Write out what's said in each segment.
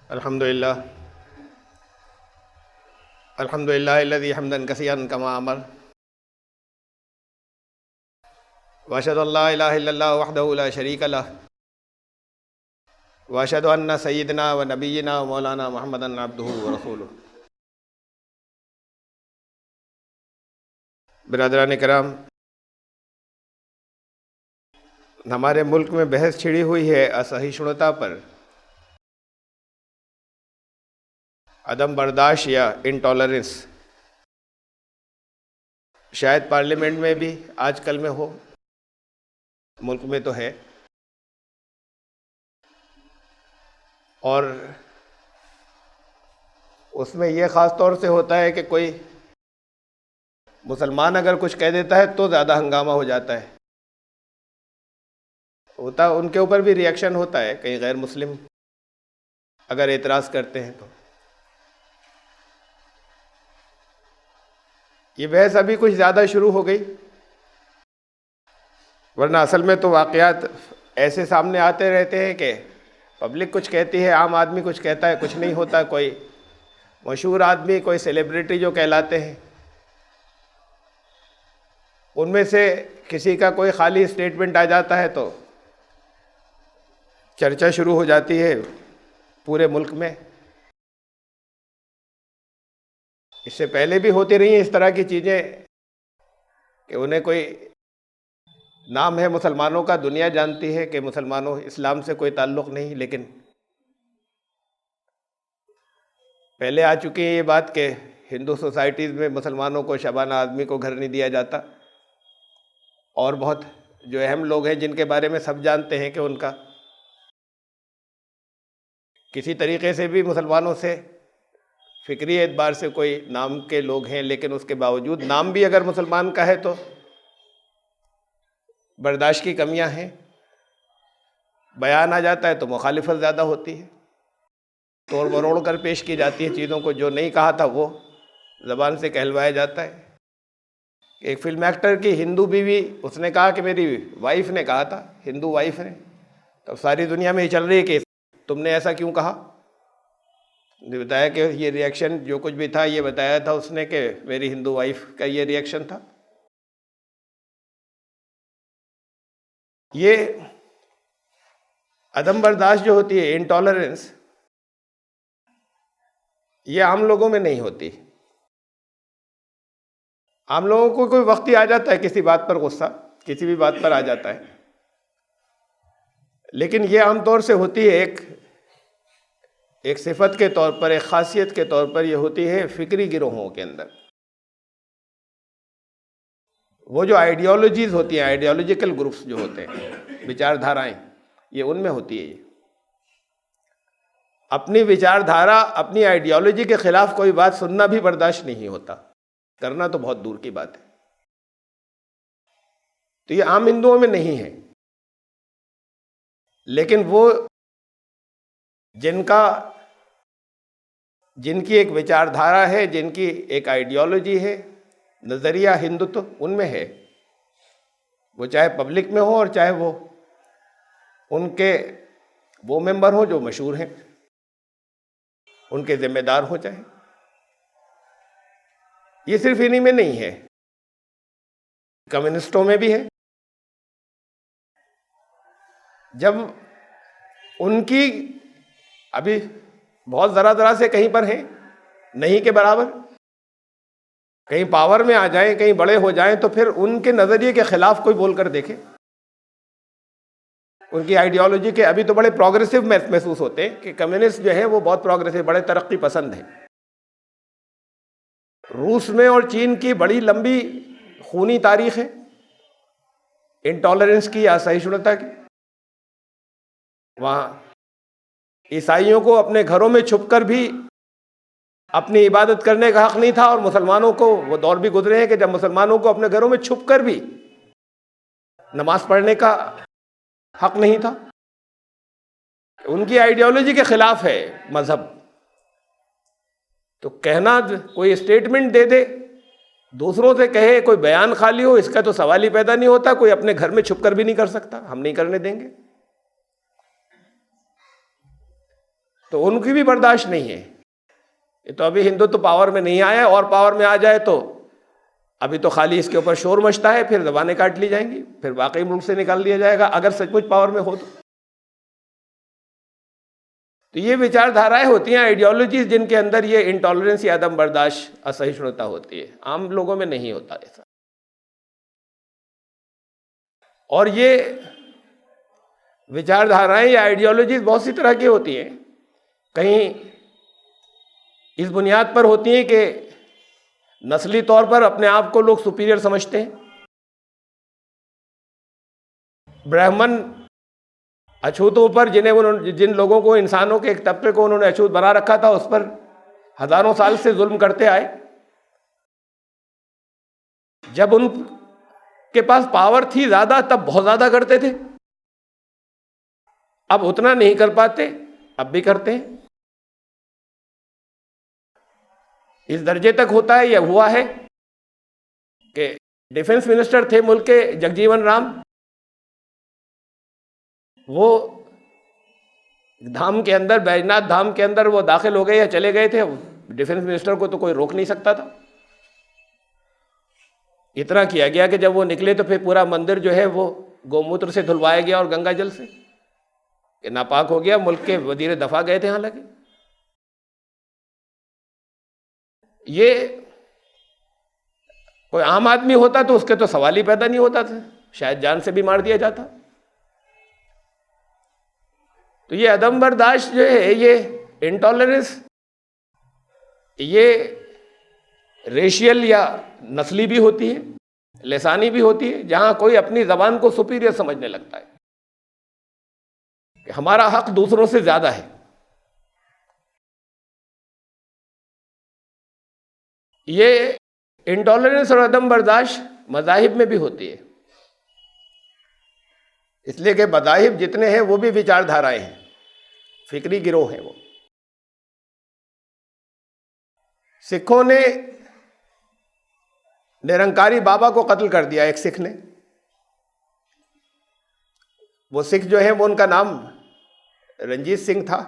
الحمدللہ الحمدللہ الذی حمدا کثیرا کما امر واشهد ان لا الہ الا اللہ وحدہ لا شریک لہ واشهد ان سیدنا و نبینا و مولانا محمدا عبدہ ورسولہ۔ برادران کرام، ہمارے ملک میں بحث چھڑی ہوئی ہے اسہیشنتا پر، عدم برداشت یا انٹالرنس۔ شاید پارلیمنٹ میں بھی آج کل میں ہو، ملک میں تو ہے، اور اس میں یہ خاص طور سے ہوتا ہے کہ کوئی مسلمان اگر کچھ کہہ دیتا ہے تو زیادہ ہنگامہ ہو جاتا ہے، ان کے اوپر بھی ریئیکشن ہوتا ہے، کہیں غیر مسلم اگر اعتراض کرتے ہیں تو۔ یہ بحث ابھی کچھ زیادہ شروع ہو گئی، ورنہ اصل میں تو واقعات ایسے سامنے آتے رہتے ہیں کہ پبلک کچھ کہتی ہے، عام آدمی کچھ کہتا ہے، کچھ نہیں ہوتا، کوئی مشہور آدمی، کوئی سیلیبریٹی جو کہلاتے ہیں، ان میں سے کسی کا کوئی خالی اسٹیٹمنٹ آ جاتا ہے تو چرچا شروع ہو جاتی ہے پورے ملک میں۔ اس سے پہلے بھی ہوتی رہی ہیں اس طرح کی چیزیں کہ انہیں کوئی نام ہے مسلمانوں کا، دنیا جانتی ہے کہ مسلمانوں اسلام سے کوئی تعلق نہیں، لیکن پہلے آ چکی ہے یہ بات کہ ہندو سوسائٹیز میں مسلمانوں کو، شبانہ آدمی کو گھر نہیں دیا جاتا، اور بہت جو اہم لوگ ہیں جن کے بارے میں سب جانتے ہیں کہ ان کا کسی طریقے سے بھی مسلمانوں سے فکری اعتبار سے کوئی نام کے لوگ ہیں، لیکن اس کے باوجود نام بھی اگر مسلمان کا ہے تو برداشت کی کمیاں ہیں، بیان آ جاتا ہے تو مخالفت زیادہ ہوتی ہے، توڑ مروڑ کر پیش کی جاتی ہے چیزوں کو، جو نہیں کہا تھا وہ زبان سے کہلوایا جاتا ہے۔ ایک فلم ایکٹر کی ہندو بیوی، اس نے کہا کہ میری وائف نے کہا تھا، ہندو وائف نے، تو ساری دنیا میں یہ چل رہی ہے کہ تم نے ایسا کیوں کہا؟ نے بتایا کہ یہ ریئیکشن جو کچھ بھی تھا یہ بتایا تھا اس نے کہ میری ہندو وائف کا یہ ریئیکشن تھا۔ یہ عدم برداشت جو ہوتی ہے، انٹالرنس، یہ عام لوگوں میں نہیں ہوتی۔ عام لوگوں کو کوئی وقت ہی آ جاتا ہے کسی بات پر غصہ، کسی بھی بات پر آ جاتا ہے، لیکن یہ عام طور سے ہوتی ہے ایک صفت کے طور پر، ایک خاصیت کے طور پر یہ ہوتی ہے فکری گروہوں کے اندر۔ وہ جو آئیڈیالوجیز ہوتی ہیں، آئیڈیالوجیکل گروپس جو ہوتے ہیں، وچار دھارائیں، یہ ان میں ہوتی ہے۔ یہ اپنی وچار دھارا، اپنی آئیڈیالوجی کے خلاف کوئی بات سننا بھی برداشت نہیں ہوتا، کرنا تو بہت دور کی بات ہے۔ تو یہ عام ہندوؤں میں نہیں ہے، لیکن وہ جن کی ایک وچار دھارا ہے، جن کی ایک آئیڈیالوجی ہے، نظریہ ہندوتو، ان میں ہے، وہ چاہے پبلک میں ہو اور چاہے وہ ان کے وہ ممبر ہوں جو مشہور ہیں، ان کے ذمہ دار ہوں چاہے۔ یہ صرف انہی میں نہیں ہے، کمیونسٹوں میں بھی ہے۔ جب ان کی ابھی بہت ذرا سے کہیں پر ہیں، نہیں کے برابر، کہیں پاور میں آ جائیں، کہیں بڑے ہو جائیں، تو پھر ان کے نظریے کے خلاف کوئی بول کر دیکھے۔ ان کی آئیڈیالوجی کے ابھی تو بڑے پروگریسو محسوس ہوتے ہیں کہ کمیونسٹ جو ہیں وہ بہت پروگریسو، بڑے ترقی پسند ہیں۔ روس میں اور چین کی بڑی لمبی خونی تاریخ ہے انٹالرنس کی یا اسہیشنتا کی۔ وہاں عیسائیوں کو اپنے گھروں میں چھپ کر بھی اپنی عبادت کرنے کا حق نہیں تھا، اور مسلمانوں کو وہ دور بھی گزرے ہیں کہ جب مسلمانوں کو اپنے گھروں میں چھپ کر بھی نماز پڑھنے کا حق نہیں تھا۔ ان کی آئیڈیالوجی کے خلاف ہے مذہب، تو کہنا، کوئی اسٹیٹمنٹ دے دے، دوسروں سے کہے، کوئی بیان خالی ہو، اس کا تو سوال ہی پیدا نہیں ہوتا۔ کوئی اپنے گھر میں چھپ کر بھی نہیں کر سکتا، ہم نہیں کرنے دیں گے۔ تو ان کی بھی برداشت نہیں ہے. یہ تو ابھی ہندوتو پاور میں نہیں آیا ہے، اور پاور میں آ جائے تو ابھی تو خالی اس کے اوپر شور مچتا ہے، پھر زبانیں کاٹ لی جائیں گی، پھر واقعی ملک سے نکال دیا جائے گا اگر سچ مچ پاور میں ہو تو. تو یہ وچار دھارائیں ہوتی ہیں، آئیڈیالوجیز، جن کے اندر یہ انٹالرنس یا عدم برداشت، اسہیشنوتا ہوتی ہے. عام لوگوں میں نہیں ہوتا ایسا. اور یہ وچار دھارائیں یا آئیڈیالوجیز بہت سی طرح کی ہوتی ہیں. کہیں اس بنیاد پر ہوتی ہیں کہ نسلی طور پر اپنے آپ کو لوگ سپیریئر سمجھتے ہیں. برہمن اچھوتوں پر جن لوگوں کو، انسانوں کے ایک طبقے کو انہوں نے اچھوت بنا رکھا تھا، اس پر ہزاروں سال سے ظلم کرتے آئے. جب ان کے پاس پاور تھی زیادہ تب بہت زیادہ کرتے تھے، اب اتنا نہیں کر پاتے، اب بھی کرتے ہیں. اس درجے تک ہوتا ہے یا ہوا ہے کہ ڈیفنس منسٹر تھے ملک کے جگجیون رام، وہ دھام کے اندر، بیجناتھ دھام کے اندر وہ داخل ہو گئے یا چلے گئے تھے. ڈیفنس منسٹر کو تو کوئی روک نہیں سکتا تھا. اتنا کیا گیا کہ جب وہ نکلے تو پھر پورا مندر جو ہے وہ گوموتر سے دھلوایا گیا اور گنگا جل سے، کہ ناپاک ہو گیا. ملک کے وزیر دفاع گئے تھے حالانکہ. یہ کوئی عام آدمی ہوتا تو اس کے تو سوال ہی پیدا نہیں ہوتا تھا، شاید جان سے بھی مار دیا جاتا. تو یہ عدم برداشت جو ہے، یہ انٹالرنس، یہ ریشیل یا نسلی بھی ہوتی ہے، لسانی بھی ہوتی ہے، جہاں کوئی اپنی زبان کو سپیریئر سمجھنے لگتا ہے کہ ہمارا حق دوسروں سے زیادہ ہے. یہ انٹالرنس اور عدم برداشت مذاہب میں بھی ہوتی ہے، اس لیے کہ مذاہب جتنے ہیں وہ بھی وچار دھارائیں ہیں، فکری گروہ ہیں. وہ سکھوں نے نرنکاری بابا کو قتل کر دیا. ایک سکھ نے، وہ سکھ جو ہے وہ ان کا نام رنجیت سنگھ تھا،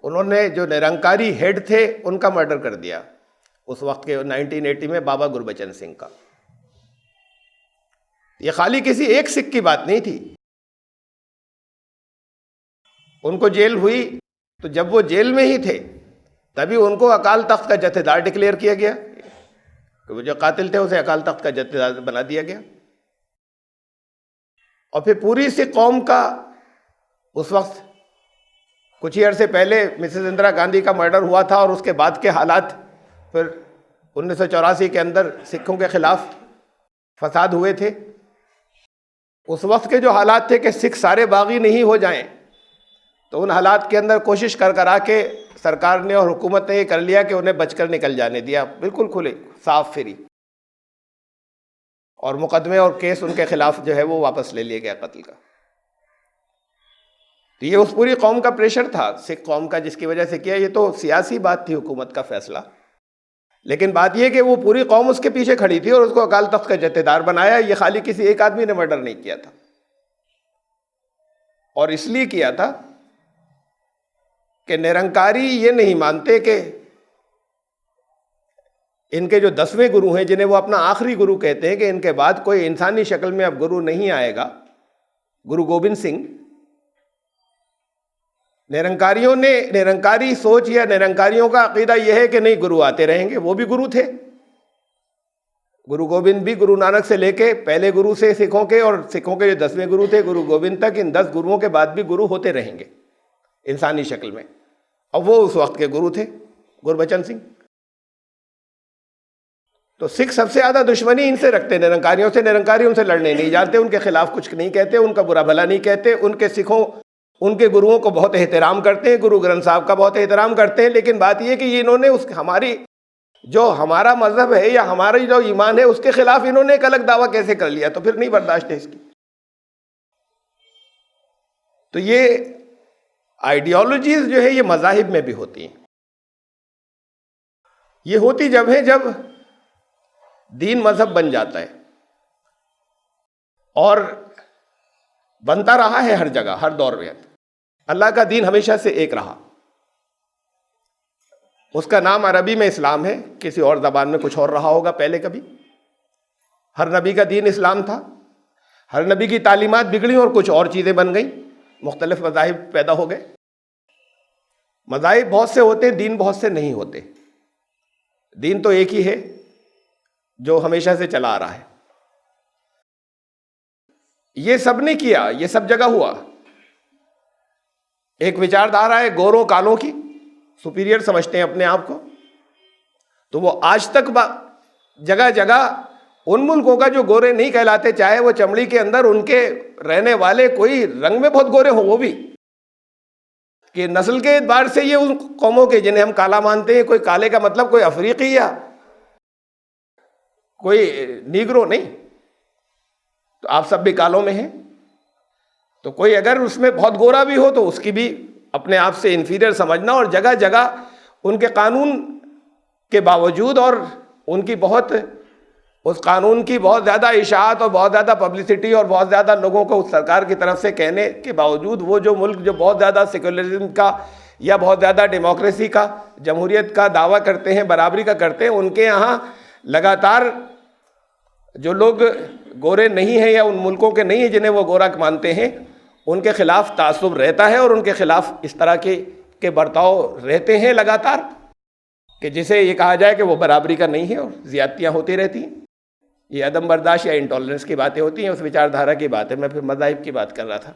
انہوں نے جو نرنکاری ہیڈ تھے ان کا مرڈر کر دیا اس وقت کے 1980 میں، بابا گربچن سنگھ کا. یہ خالی کسی ایک سکھ کی بات نہیں تھی. ان کو جیل ہوئی تو جب وہ جیل میں ہی تھے تبھی ان کو اکال تخت کا جتھے دار ڈکلیئر کیا گیا، کہ وہ جو قاتل تھے اسے اکال تخت کا جتھے دار بنا دیا گیا. اور پھر پوری سکھ قوم کا اس وقت کچھ ہی عرصے پہلے مسز اندرا گاندھی کا مرڈر ہوا تھا، اور اس کے بعد کے حالات، پھر 1984 کے اندر سکھوں کے خلاف فساد ہوئے تھے. اس وقت کے جو حالات تھے کہ سکھ سارے باغی نہیں ہو جائیں، تو ان حالات کے اندر کوشش کرا کے سرکار نے اور حکومت نے یہ کر لیا کہ انہیں بچ کر نکل جانے دیا، بالکل کھلے صاف فری، اور مقدمے اور کیس ان کے خلاف جو ہے وہ واپس لے لیا گیا قتل کا. تو یہ اس پوری قوم کا پریشر تھا، سکھ قوم کا، جس کی وجہ سے کیا. یہ تو سیاسی بات تھی، حکومت کا فیصلہ، لیکن بات یہ کہ وہ پوری قوم اس کے پیچھے کھڑی تھی اور اس کو اکال تخت کا جتھے دار بنایا. یہ خالی کسی ایک آدمی نے مرڈر نہیں کیا تھا، اور اس لیے کیا تھا کہ نرنکاری یہ نہیں مانتے کہ ان کے جو 10ویں گرو ہیں، جنہیں وہ اپنا آخری گرو کہتے ہیں، کہ ان کے بعد کوئی انسانی شکل میں اب گرو نہیں آئے گا، گرو گوبند سنگھ. نرنکاریوں نے، نرنکاری سوچ یا نرنکاریوں کا عقیدہ یہ ہے کہ نہیں، گرو آتے رہیں گے. وہ بھی گرو تھے، گرو گوبند بھی گرو نانک سے لے کے پہلے گرو سے سکھوں کے، اور سکھوں کے جو 10ویں گرو تھے گرو گوبند تک، ان 10 گروؤں کے بعد بھی گرو ہوتے رہیں گے انسانی شکل میں. اور وہ اس وقت کے گرو تھے گربچن سنگھ. تو سکھ سب سے زیادہ دشمنی ان سے رکھتے، نرنکاریوں سے. نرنکاری ان سے لڑنے نہیں جانتے، ان کے خلاف کچھ نہیں کہتے، ان کا برا بھلا نہیں کہتے. ان کے سکھوں، ان کے گروؤں کو بہت احترام کرتے ہیں، گرو گرنتھ صاحب کا بہت احترام کرتے ہیں. لیکن بات یہ کہ انہوں نے ہماری جو ہمارا مذہب ہے یا ہمارا جو ایمان ہے اس کے خلاف انہوں نے ایک الگ دعویٰ کیسے کر لیا، تو پھر نہیں برداشت ہے اس کی. تو یہ آئیڈیالوجیز جو ہے یہ مذاہب میں بھی ہوتی ہیں. یہ ہوتی جب ہے جب دین مذہب بن جاتا ہے، اور بنتا رہا ہے ہر جگہ، ہر دور میں. اللہ کا دین ہمیشہ سے ایک رہا. اس کا نام عربی میں اسلام ہے، کسی اور زبان میں کچھ اور رہا ہوگا پہلے کبھی. ہر نبی کا دین اسلام تھا، ہر نبی کی تعلیمات بگڑیں اور کچھ اور چیزیں بن گئیں، مختلف مذاہب پیدا ہو گئے. مذاہب بہت سے ہوتے ہیں، دین بہت سے نہیں ہوتے. دین تو ایک ہی ہے جو ہمیشہ سے چلا آ رہا ہے. یہ سب نے کیا، یہ سب جگہ ہوا. ایک وچاردھارا ہے گوروں کالوں کی، سپیریئر سمجھتے ہیں اپنے آپ کو، تو وہ آج تک جگہ جگہ ان ملکوں کا جو گورے نہیں کہلاتے، چاہے وہ چمڑی کے اندر ان کے رہنے والے کوئی رنگ میں بہت گورے ہوں، وہ بھی کہ نسل کے اعتبار سے یہ ان قوموں کے جنہیں ہم کالا مانتے ہیں، کوئی کالے کا مطلب کوئی افریقی یا کوئی نیگرو نہیں، تو آپ سب بھی کالوں میں ہیں. تو کوئی اگر اس میں بہت گورا بھی ہو تو اس کی بھی اپنے آپ سے انفیریئر سمجھنا، اور جگہ جگہ ان کے قانون کے باوجود اور ان کی اس قانون کی بہت زیادہ اشاعت اور بہت زیادہ پبلسٹی اور بہت زیادہ لوگوں کو اس سرکار کی طرف سے کہنے کے باوجود، وہ جو ملک جو بہت زیادہ سیکولرزم کا یا بہت زیادہ ڈیموکریسی کا، جمہوریت کا دعویٰ کرتے ہیں، برابری کا کرتے ہیں، ان کے یہاں لگاتار جو لوگ گورے نہیں ہیں یا ان ملکوں کے نہیں ہیں جنہیں وہ گورا مانتے ہیں، ان کے خلاف تعصب رہتا ہے، اور ان کے خلاف اس طرح کے برتاؤ رہتے ہیں لگاتار، کہ جسے یہ کہا جائے کہ وہ برابری کا نہیں ہے اور زیادتیاں ہوتی رہتی ہیں. یہ عدم برداشت یا انٹالرنس کی باتیں ہوتی ہیں، اس وچار دھارا کی بات ہے. میں پھر مذاہب کی بات کر رہا تھا.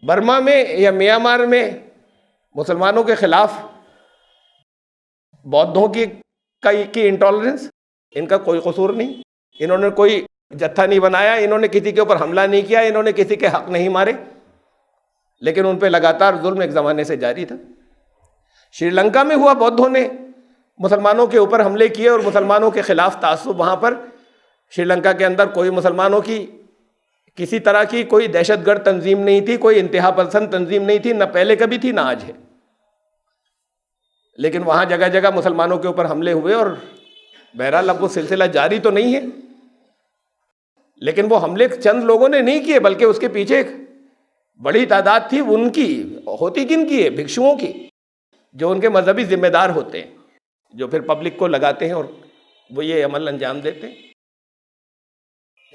برما میں یا میانمار میں مسلمانوں کے خلاف بودھوں کی انٹالرنس، ان کا کوئی قصور نہیں. انہوں نے کوئی جتھا نہیں بنایا، انہوں نے کسی کے اوپر حملہ نہیں کیا، انہوں نے کسی کے حق نہیں مارے، لیکن ان پہ لگاتار ظلم ایک زمانے سے جاری تھا. شری لنکا میں ہوا، بودھوں نے مسلمانوں کے اوپر حملے کیے اور مسلمانوں کے خلاف تعصب. وہاں پر شری لنکا کے اندر کوئی مسلمانوں کی کسی طرح کی کوئی دہشت گرد تنظیم نہیں تھی، کوئی انتہا پسند تنظیم نہیں تھی، نہ پہلے کبھی تھی نہ آج ہے. لیکن وہاں جگہ جگہ مسلمانوں کے اوپر حملے ہوئے، اور بہرحال اب وہ سلسلہ جاری تو نہیں ہے، لیکن وہ حملے چند لوگوں نے نہیں کیے، بلکہ اس کے پیچھے ایک بڑی تعداد تھی. ان کی ہوتی کن کی ہے؟ بھکشوؤں کی، جو ان کے مذہبی ذمہ دار ہوتے ہیں، جو پھر پبلک کو لگاتے ہیں اور وہ یہ عمل انجام دیتے ہیں.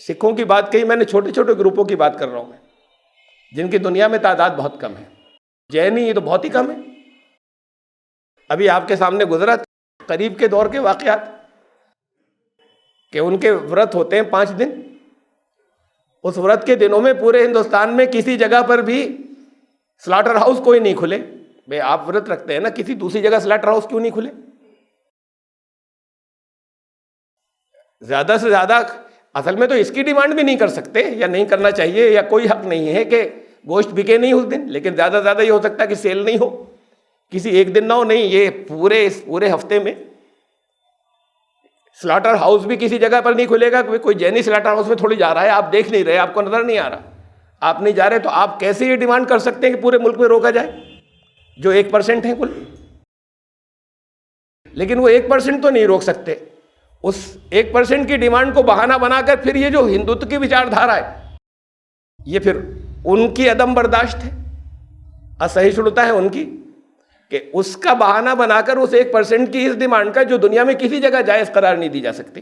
سکھوں کی بات کہی میں نے، چھوٹے چھوٹے گروپوں کی بات کر رہا ہوں میں، جن کی دنیا میں تعداد بہت کم ہے. جینی یہ تو بہت ہی کم ہے. ابھی آپ کے سامنے گزرا قریب کے دور کے واقعات کہ ان کے ورت ہوتے ہیں 5 دن. اس ورت کے دنوں میں پورے ہندوستان میں کسی جگہ پر بھی سلاٹر ہاؤس کوئی نہیں کھلے. بھئی آپ ورت رکھتے ہیں نا، کسی دوسری جگہ سلاٹر ہاؤس کیوں نہیں کھلے؟ زیادہ سے زیادہ اصل میں تو اس کی ڈیمانڈ بھی نہیں کر سکتے، یا نہیں کرنا چاہیے، یا کوئی حق نہیں ہے کہ گوشت بکے نہیں اس دن، لیکن زیادہ سے زیادہ یہ ہو سکتا ہے کہ سیل نہیں ہو، کسی ایک دن نہ ہو. نہیں، یہ پورے ہفتے میں سلاٹر ہاؤس بھی کسی جگہ پر نہیں کھلے گا. کوئی جینی سلاٹر ہاؤس میں تھوڑی جا رہا ہے، آپ دیکھ نہیں رہے، آپ کو نظر نہیں آ رہا، آپ نہیں جا رہے، تو آپ کیسے یہ ڈیمانڈ کر سکتے ہیں کہ پورے ملک میں روکا جائے جو 1% ہے کل؟ لیکن وہ 1% تو نہیں روک سکتے. اس 1% کی ڈیمانڈ کو بہانہ بنا کر پھر یہ جو ہندوتو کی وچار دھارا ہے، یہ پھر ان کی عدم برداشت ہے، اسہیشنتا ہے ان کی، کہ اس کا بہانہ بنا کر اس 1% کی اس ڈیمانڈ کا، جو دنیا میں کسی جگہ جائز قرار نہیں دی جا سکتی،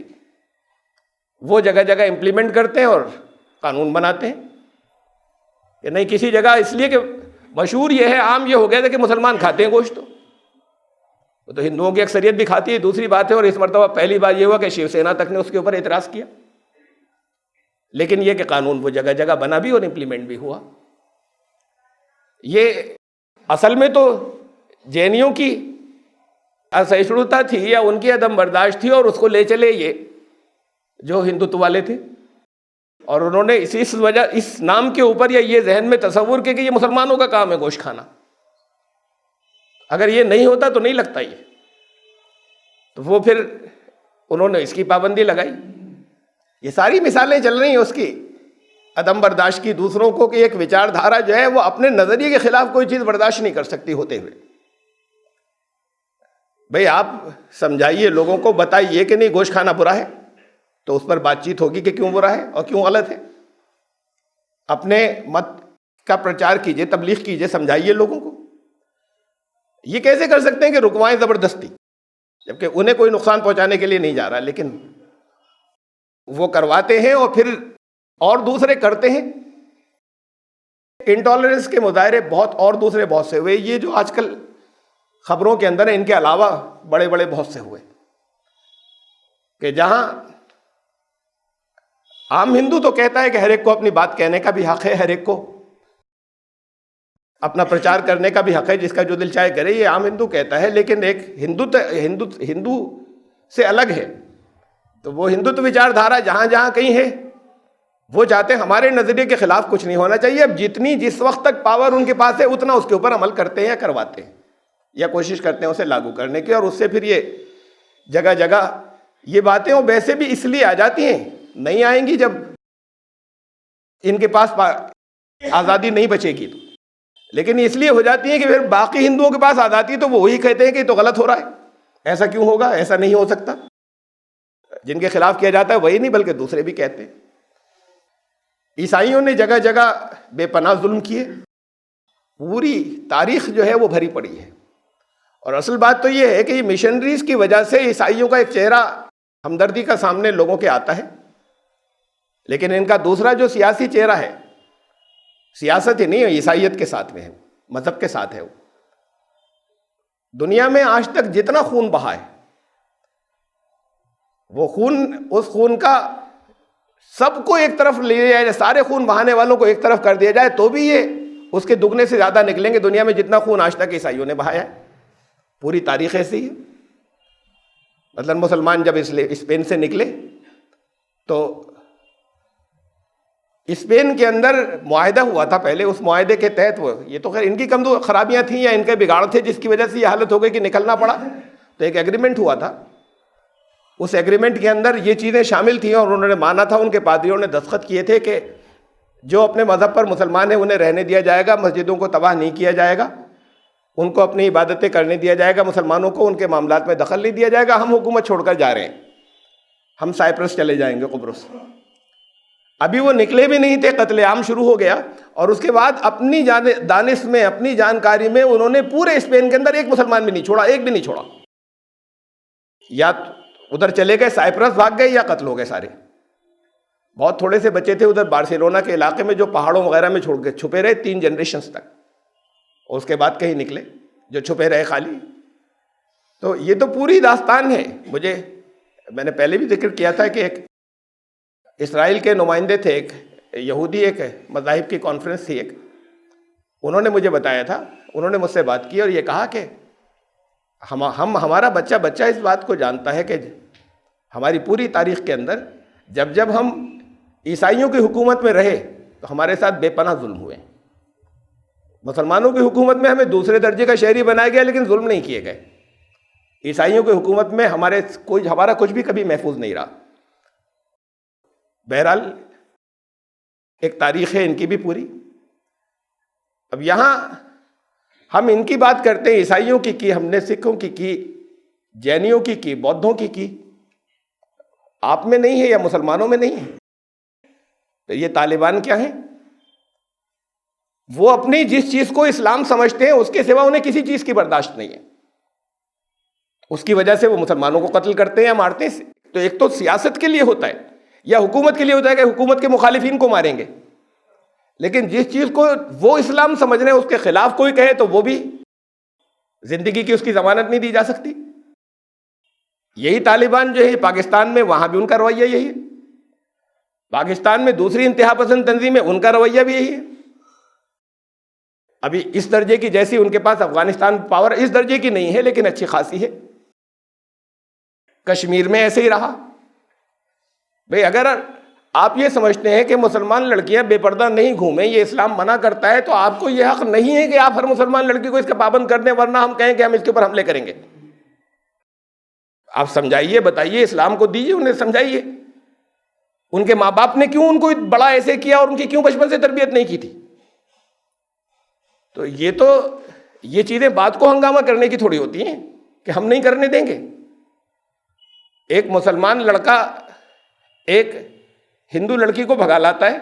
وہ جگہ جگہ امپلیمنٹ کرتے ہیں اور قانون بناتے ہیں. کہ نہیں کسی جگہ، اس لیے کہ مشہور یہ ہے، عام یہ ہو گیا تھا کہ مسلمان کھاتے ہیں گوشت، تو ہندوؤں کی اکثریت بھی کھاتی ہے، دوسری بات ہے. اور اس مرتبہ پہلی بار یہ ہوا کہ شیو سینا تک نے اس کے اوپر اعتراض کیا. لیکن یہ کہ قانون وہ جگہ جگہ بنا بھی اور امپلیمنٹ بھی ہوا. یہ اصل میں تو جینیوں کی اسہیشنتا تھی یا ان کی عدم برداشت تھی، اور اس کو لے چلے یہ جو ہندوتو والے تھے، اور انہوں نے اس وجہ، اس نام کے اوپر یا یہ ذہن میں تصور کیا کہ یہ مسلمانوں کا کام ہے گوشت کھانا. اگر یہ نہیں ہوتا تو نہیں لگتا یہ، تو وہ پھر انہوں نے اس کی پابندی لگائی. یہ ساری مثالیں چل رہی ہیں اس کی عدم برداشت کی دوسروں کو، کہ ایک وچار دھارا جو ہے وہ اپنے نظریے کے خلاف کوئی چیز برداشت نہیں کر سکتی ہوتے ہوئے. بھئی آپ سمجھائیے لوگوں کو، بتائیے کہ نہیں گوشت کھانا برا ہے، تو اس پر بات چیت ہوگی کہ کیوں برا ہے اور کیوں غلط ہے. اپنے مت کا پرچار کیجئے، تبلیغ کیجئے، سمجھائیے لوگوں کو۔ یہ کیسے کر سکتے ہیں کہ رکوائیں زبردستی، جبکہ انہیں کوئی نقصان پہنچانے کے لیے نہیں جا رہا، لیکن وہ کرواتے ہیں اور پھر اور دوسرے کرتے ہیں۔ انٹالرنس کے مظاہرے بہت اور دوسرے بہت سے ہوئے، یہ جو آج کل خبروں کے اندر ہیں، ان کے علاوہ بڑے بڑے بہت سے ہوئے، کہ جہاں عام ہندو تو کہتا ہے کہ ہر ایک کو اپنی بات کہنے کا بھی حق ہے، ہر ایک کو اپنا پرچار کرنے کا بھی حق ہے، جس کا جو دل چاہے کرے، یہ عام ہندو کہتا ہے، لیکن ایک ہندو سے الگ ہے۔ تو وہ ہندوتو وچار دھارا جہاں جہاں کہیں ہے، وہ چاہتے ہیں ہمارے نظریے کے خلاف کچھ نہیں ہونا چاہیے۔ اب جتنی جس وقت تک پاور ان کے پاس ہے، اتنا اس کے اوپر عمل کرتے ہیں یا کرواتے ہیں یا کوشش کرتے ہیں اسے لاگو کرنے کی، اور اس سے پھر یہ جگہ جگہ یہ باتیں وہ ویسے بھی اس لیے آ جاتی ہیں، نہیں آئیں گی جب ان کے پاس آزادی نہیں بچے گی تو، لیکن اس لیے ہو جاتی ہیں کہ پھر باقی ہندوؤں کے پاس آزادی ہے تو وہ وہی کہتے ہیں کہ یہ تو غلط ہو رہا ہے، ایسا کیوں ہوگا، ایسا نہیں ہو سکتا۔ جن کے خلاف کیا جاتا ہے وہی نہیں بلکہ دوسرے بھی کہتے ہیں۔ عیسائیوں نے جگہ جگہ بے پناہ ظلم کیے، پوری تاریخ جو ہے وہ بھری پڑی ہے، اور اصل بات تو یہ ہے کہ یہ مشنریز کی وجہ سے عیسائیوں کا ایک چہرہ ہمدردی کا سامنے لوگوں کے آتا ہے، لیکن ان کا دوسرا جو سیاسی چہرہ ہے، سیاست ہی نہیں ہے، عیسائیت کے ساتھ میں ہے، مذہب کے ساتھ ہے۔ وہ دنیا میں آج تک جتنا خون بہا ہے، وہ خون، اس خون کا سب کو ایک طرف لے لیا جائے، سارے خون بہانے والوں کو ایک طرف کر دیا جائے تو بھی یہ اس کے دگنے سے زیادہ نکلیں گے دنیا میں جتنا خون آج تک عیسائیوں نے بہایا ہے۔ پوری تاریخ ایسی ہے۔ مثلاً مسلمان جب اسپین سے نکلے تو اسپین کے اندر معاہدہ ہوا تھا پہلے، اس معاہدے کے تحت وہ، یہ تو خیر ان کی کمزور خرابیاں تھیں یا ان کے بگاڑ تھے جس کی وجہ سے یہ حالت ہو گئی کہ نکلنا پڑا، تو ایک ایگریمنٹ ہوا تھا، اس ایگریمنٹ کے اندر یہ چیزیں شامل تھیں اور انہوں نے مانا تھا، ان کے پادریوں نے دستخط کیے تھے کہ جو اپنے مذہب پر مسلمان ہیں انہیں رہنے دیا جائے گا، مسجدوں کو تباہ نہیں کیا جائے گا، ان کو اپنی عبادتیں کرنے دیا جائے گا، مسلمانوں کو ان کے معاملات میں دخل نہیں دیا جائے گا، ہم حکومت چھوڑ کر جا رہے ہیں، ہم سائپرس چلے جائیں گے، قبرص۔ ابھی وہ نکلے بھی نہیں تھے، قتل عام شروع ہو گیا، اور اس کے بعد اپنی دانش میں، اپنی جانکاری میں انہوں نے پورے اسپین کے اندر ایک مسلمان بھی نہیں چھوڑا، ایک بھی نہیں چھوڑا، یا ادھر چلے گئے سائپرس بھاگ گئے یا قتل ہو گئے سارے۔ بہت تھوڑے سے بچے تھے ادھر بارسلونا کے علاقے میں جو پہاڑوں وغیرہ میں چھوڑ کے چھپے رہے 3 جنریشنز تک، اور اس کے بعد کہیں نکلے جو چھپے رہے خالی۔ تو یہ تو پوری داستان ہے۔ میں نے پہلے بھی ذکر کیا تھا کہ ایک اسرائیل کے نمائندے تھے، ایک یہودی، ایک مذاہب کی کانفرنس تھی ایک، انہوں نے مجھے بتایا تھا، انہوں نے مجھ سے بات کی اور یہ کہا کہ ہمارا بچہ اس بات کو جانتا ہے کہ ہماری پوری تاریخ کے اندر جب ہم عیسائیوں کی حکومت میں رہے تو ہمارے ساتھ بے پناہ ظلم ہوئے، مسلمانوں کی حکومت میں ہمیں دوسرے درجے کا شہری بنایا گیا لیکن ظلم نہیں کیے گئے، عیسائیوں کی حکومت میں ہمارا کچھ بھی کبھی محفوظ نہیں رہا۔ بہرحال ایک تاریخ ہے ان کی بھی پوری۔ اب یہاں ہم ان کی بات کرتے ہیں، عیسائیوں کی ہم نے، سکھوں کی جینیوں کی بودھوں کی، آپ میں نہیں ہے یا مسلمانوں میں نہیں ہے۔ تو یہ طالبان کیا ہیں؟ وہ اپنی جس چیز کو اسلام سمجھتے ہیں اس کے سوا انہیں کسی چیز کی برداشت نہیں ہے، اس کی وجہ سے وہ مسلمانوں کو قتل کرتے ہیں یا مارتے ہیں۔ تو ایک تو سیاست کے لیے ہوتا ہے یا حکومت کے لیے ہوتا ہے کہ حکومت کے مخالفین کو ماریں گے، لیکن جس چیز کو وہ اسلام سمجھ رہے ہیں اس کے خلاف کوئی کہے تو وہ بھی زندگی کی اس کی ضمانت نہیں دی جا سکتی۔ یہی طالبان جو ہے پاکستان میں، وہاں بھی ان کا رویہ یہی ہے، پاکستان میں دوسری انتہا پسند تنظیمیں ان کا رویہ بھی یہی ہے۔ ابھی اس درجے کی جیسی ان کے پاس افغانستان پاور اس درجے کی نہیں ہے لیکن اچھی خاصی ہے۔ کشمیر میں ایسے ہی رہا۔ بھئی اگر آپ یہ سمجھتے ہیں کہ مسلمان لڑکیاں بے پردہ نہیں گھومیں، یہ اسلام منع کرتا ہے، تو آپ کو یہ حق نہیں ہے کہ آپ ہر مسلمان لڑکی کو اس کا پابند کر دیں، ورنہ ہم کہیں کہ ہم اس کے اوپر حملے کریں گے۔ آپ سمجھائیے، بتائیے، اسلام کو دیجیے، انہیں سمجھائیے ان کے ماں باپ نے کیوں ان کو بڑا ایسے کیا اور ان کی کیوں بچپن سے تربیت نہیں کی تھی۔ تو یہ چیزیں بات کو ہنگامہ کرنے کی تھوڑی ہوتی ہیں کہ ہم نہیں کرنے دیں گے۔ ایک مسلمان لڑکا ایک ہندو لڑکی کو بھگا لاتا ہے،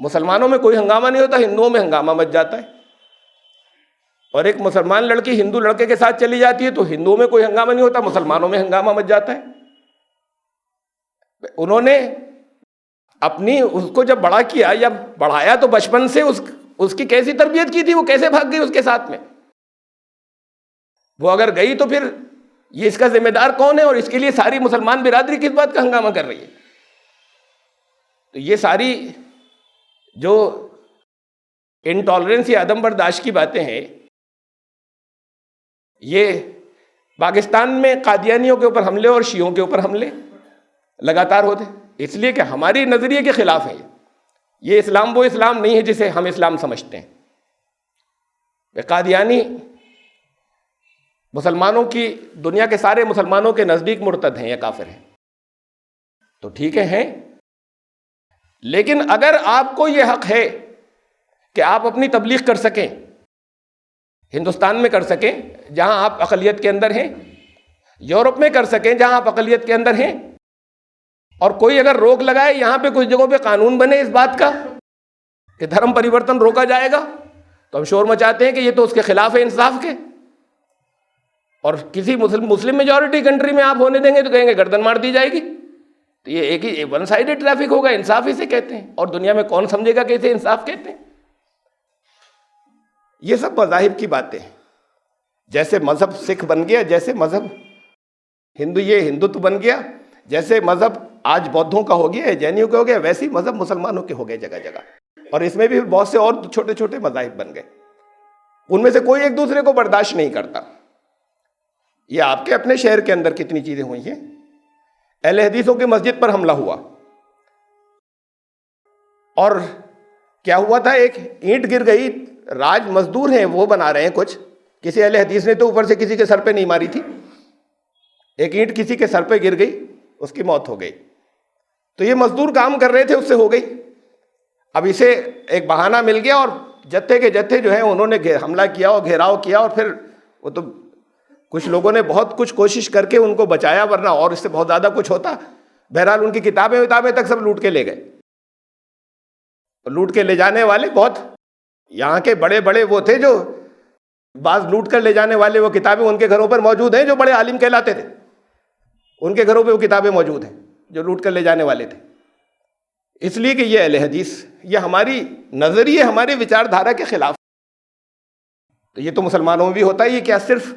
مسلمانوں میں کوئی ہنگامہ نہیں ہوتا، ہندوؤں میں ہنگامہ مچ جاتا ہے، اور ایک مسلمان لڑکی ہندو لڑکے کے ساتھ چلی جاتی ہے تو ہندوؤں میں کوئی ہنگامہ نہیں ہوتا، مسلمانوں میں ہنگامہ مچ جاتا ہے۔ انہوں نے اپنی اس کو جب بڑا کیا یا بڑھایا تو بچپن سے اس کی کیسی تربیت کی تھی، وہ کیسے بھاگ گئی اس کے ساتھ میں؟ وہ اگر گئی تو پھر یہ اس کا ذمہ دار کون ہے، اور اس کے لیے ساری مسلمان برادری کس بات کا ہنگامہ کر رہی ہے؟ تو یہ ساری جو انٹالرنس یا عدم برداشت کی باتیں ہیں، یہ پاکستان میں قادیانیوں کے اوپر حملے اور شیعوں کے اوپر حملے لگاتار ہوتے ہیں، اس لیے کہ ہماری نظریے کے خلاف ہے۔ یہ اسلام وہ اسلام نہیں ہے جسے ہم اسلام سمجھتے ہیں۔ قادیانی مسلمانوں کی، دنیا کے سارے مسلمانوں کے نزدیک مرتد ہیں یا کافر ہیں، تو ٹھیک ہے، لیکن اگر آپ کو یہ حق ہے کہ آپ اپنی تبلیغ کر سکیں، ہندوستان میں کر سکیں جہاں آپ اقلیت کے اندر ہیں، یورپ میں کر سکیں جہاں آپ اقلیت کے اندر ہیں، اور کوئی اگر روک لگائے، یہاں پہ کچھ جگہوں پہ قانون بنے اس بات کا کہ دھرم پریورتن روکا جائے گا، تو ہم شور مچاتے ہیں کہ یہ تو اس کے خلاف ہے انصاف کے، اور کسی مسلم میجورٹی کنٹری میں آپ ہونے دیں گے تو کہیں گے گردن مار دی جائے گی۔ تو یہ ایک ہی ون سائیڈڈ ٹریفک ہوگا، انصاف اسے کہتے ہیں، اور دنیا میں کون سمجھے گا کہ اسے انصاف کہتے ہیں؟ یہ سب مذاہب کی باتیں ہیں، جیسے مذہب سکھ بن گیا، جیسے مذہب ہندوتو بن گیا، جیسے مذہب آج بودھوں کا ہو گیا ہے، جینیوں کا ہو گیا، ویسے ہی مذہب مسلمانوں کے ہو گئے جگہ جگہ، اور اس میں بھی بہت سے اور چھوٹے چھوٹے مذاہب بن گئے، ان میں سے کوئی ایک دوسرے کو برداشت نہیں کرتا۔ یہ آپ کے اپنے شہر کے اندر کتنی چیزیں ہوئی ہیں، اہل حدیثوں کی مسجد پر حملہ ہوا، اور کیا ہوا تھا، ایک اینٹ گر گئی، راج مزدور ہیں وہ بنا رہے ہیں کچھ، کسی اہل حدیث نے تو اوپر سے کسی کے سر پہ نہیں ماری تھی، ایک اینٹ کسی کے سر پہ گر گئی، اس کی موت ہو گئی، تو یہ مزدور کام کر رہے تھے، اس سے ہو گئی۔ اب اسے ایک بہانہ مل گیا، اور جتھے کے جتھے جو ہیں انہوں نے حملہ کیا اور گھیراؤ کیا، اور پھر وہ تو کچھ لوگوں نے بہت کچھ کوشش کر کے ان کو بچایا، ورنہ اور اس سے بہت زیادہ کچھ ہوتا۔ بہرحال ان کی کتابیں تک سب لوٹ کے لے گئے، لوٹ کے لے جانے والے بہت یہاں کے بڑے بڑے وہ تھے، جو بعض لوٹ کر لے جانے والے وہ کتابیں ان کے گھروں پر موجود ہیں، جو بڑے عالم کہلاتے تھے، ان کے گھروں پہ وہ کتابیں موجود ہیں جو لوٹ کر لے جانے والے تھے۔ اس لیے کہ یہ اہل حدیث، یہ ہماری نظریے، ہمارے وچار دھارا کے خلاف، تو یہ تو مسلمانوں میں بھی ہوتا ہے۔ یہ کیا صرف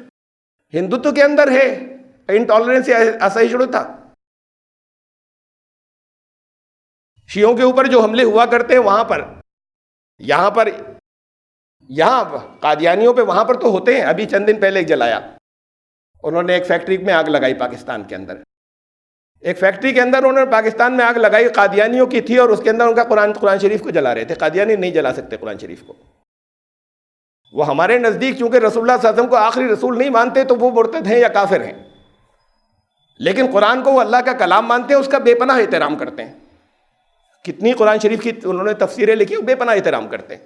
ہندوتو کے اندر ہے انٹالرنس یا اسہیشنتا؟ شیعوں کے اوپر جو حملے ہوا کرتے ہیں وہاں پر، یہاں قادیانیوں پہ وہاں پر تو ہوتے ہیں۔ ابھی چند دن پہلے ایک جلایا، انہوں نے ایک فیکٹری میں آگ لگائی پاکستان کے اندر، ایک فیکٹری کے اندر انہوں نے پاکستان میں آگ لگائی، قادیانیوں کی تھی، اور اس کے اندر ان کا قرآن شریف کو جلا رہے تھے۔ قادیانی نہیں جلا سکتے قرآن شریف کو، وہ ہمارے نزدیک چونکہ رسول اللہ صلی اللہ علیہ وسلم کو آخری رسول نہیں مانتے تو وہ مرتد ہیں یا کافر ہیں، لیکن قرآن کو وہ اللہ کا کلام مانتے ہیں، اس کا بے پناہ احترام کرتے ہیں۔ کتنی قرآن شریف کی انہوں نے تفسیریں لکھی، وہ بے پناہ احترام کرتے ہیں،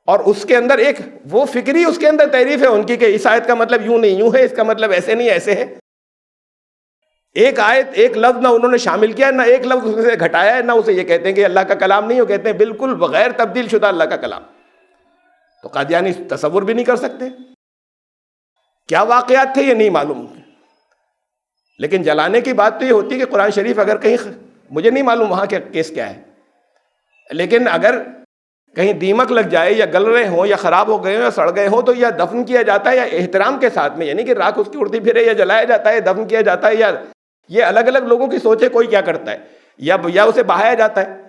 اور اس کے اندر ایک وہ فکری اس کے اندر تعریف ہے ان کی کہ اس آیت کا مطلب یوں نہیں یوں ہے، اس کا مطلب ایسے نہیں ایسے ہے۔ ایک آیت ایک لفظ نہ انہوں نے شامل کیا، نہ ایک لفظ اس سے گھٹایا ہے، نہ اسے یہ کہتے ہیں کہ اللہ کا کلام نہیں، وہ کہتے ہیں بالکل بغیر تبدیل شدہ اللہ کا کلام۔ تو قادیانی تصور بھی نہیں کر سکتے، کیا واقعات تھے یہ نہیں معلوم، لیکن جلانے کی بات تو یہ ہوتی ہے کہ قرآن شریف اگر کہیں، مجھے نہیں معلوم وہاں کا کیس کیا ہے، لیکن اگر کہیں دیمک لگ جائے یا گل رہے ہوں یا خراب ہو گئے ہوں یا سڑ گئے ہوں تو یا دفن کیا جاتا ہے یا احترام کے ساتھ میں، یعنی کہ راکھ اس کی اڑتی پھرے، یا جلایا جاتا ہے، دفن کیا جاتا ہے، یا یہ الگ الگ لوگوں کی سوچ ہے کوئی کیا کرتا ہے، یا اسے بہایا جاتا ہے۔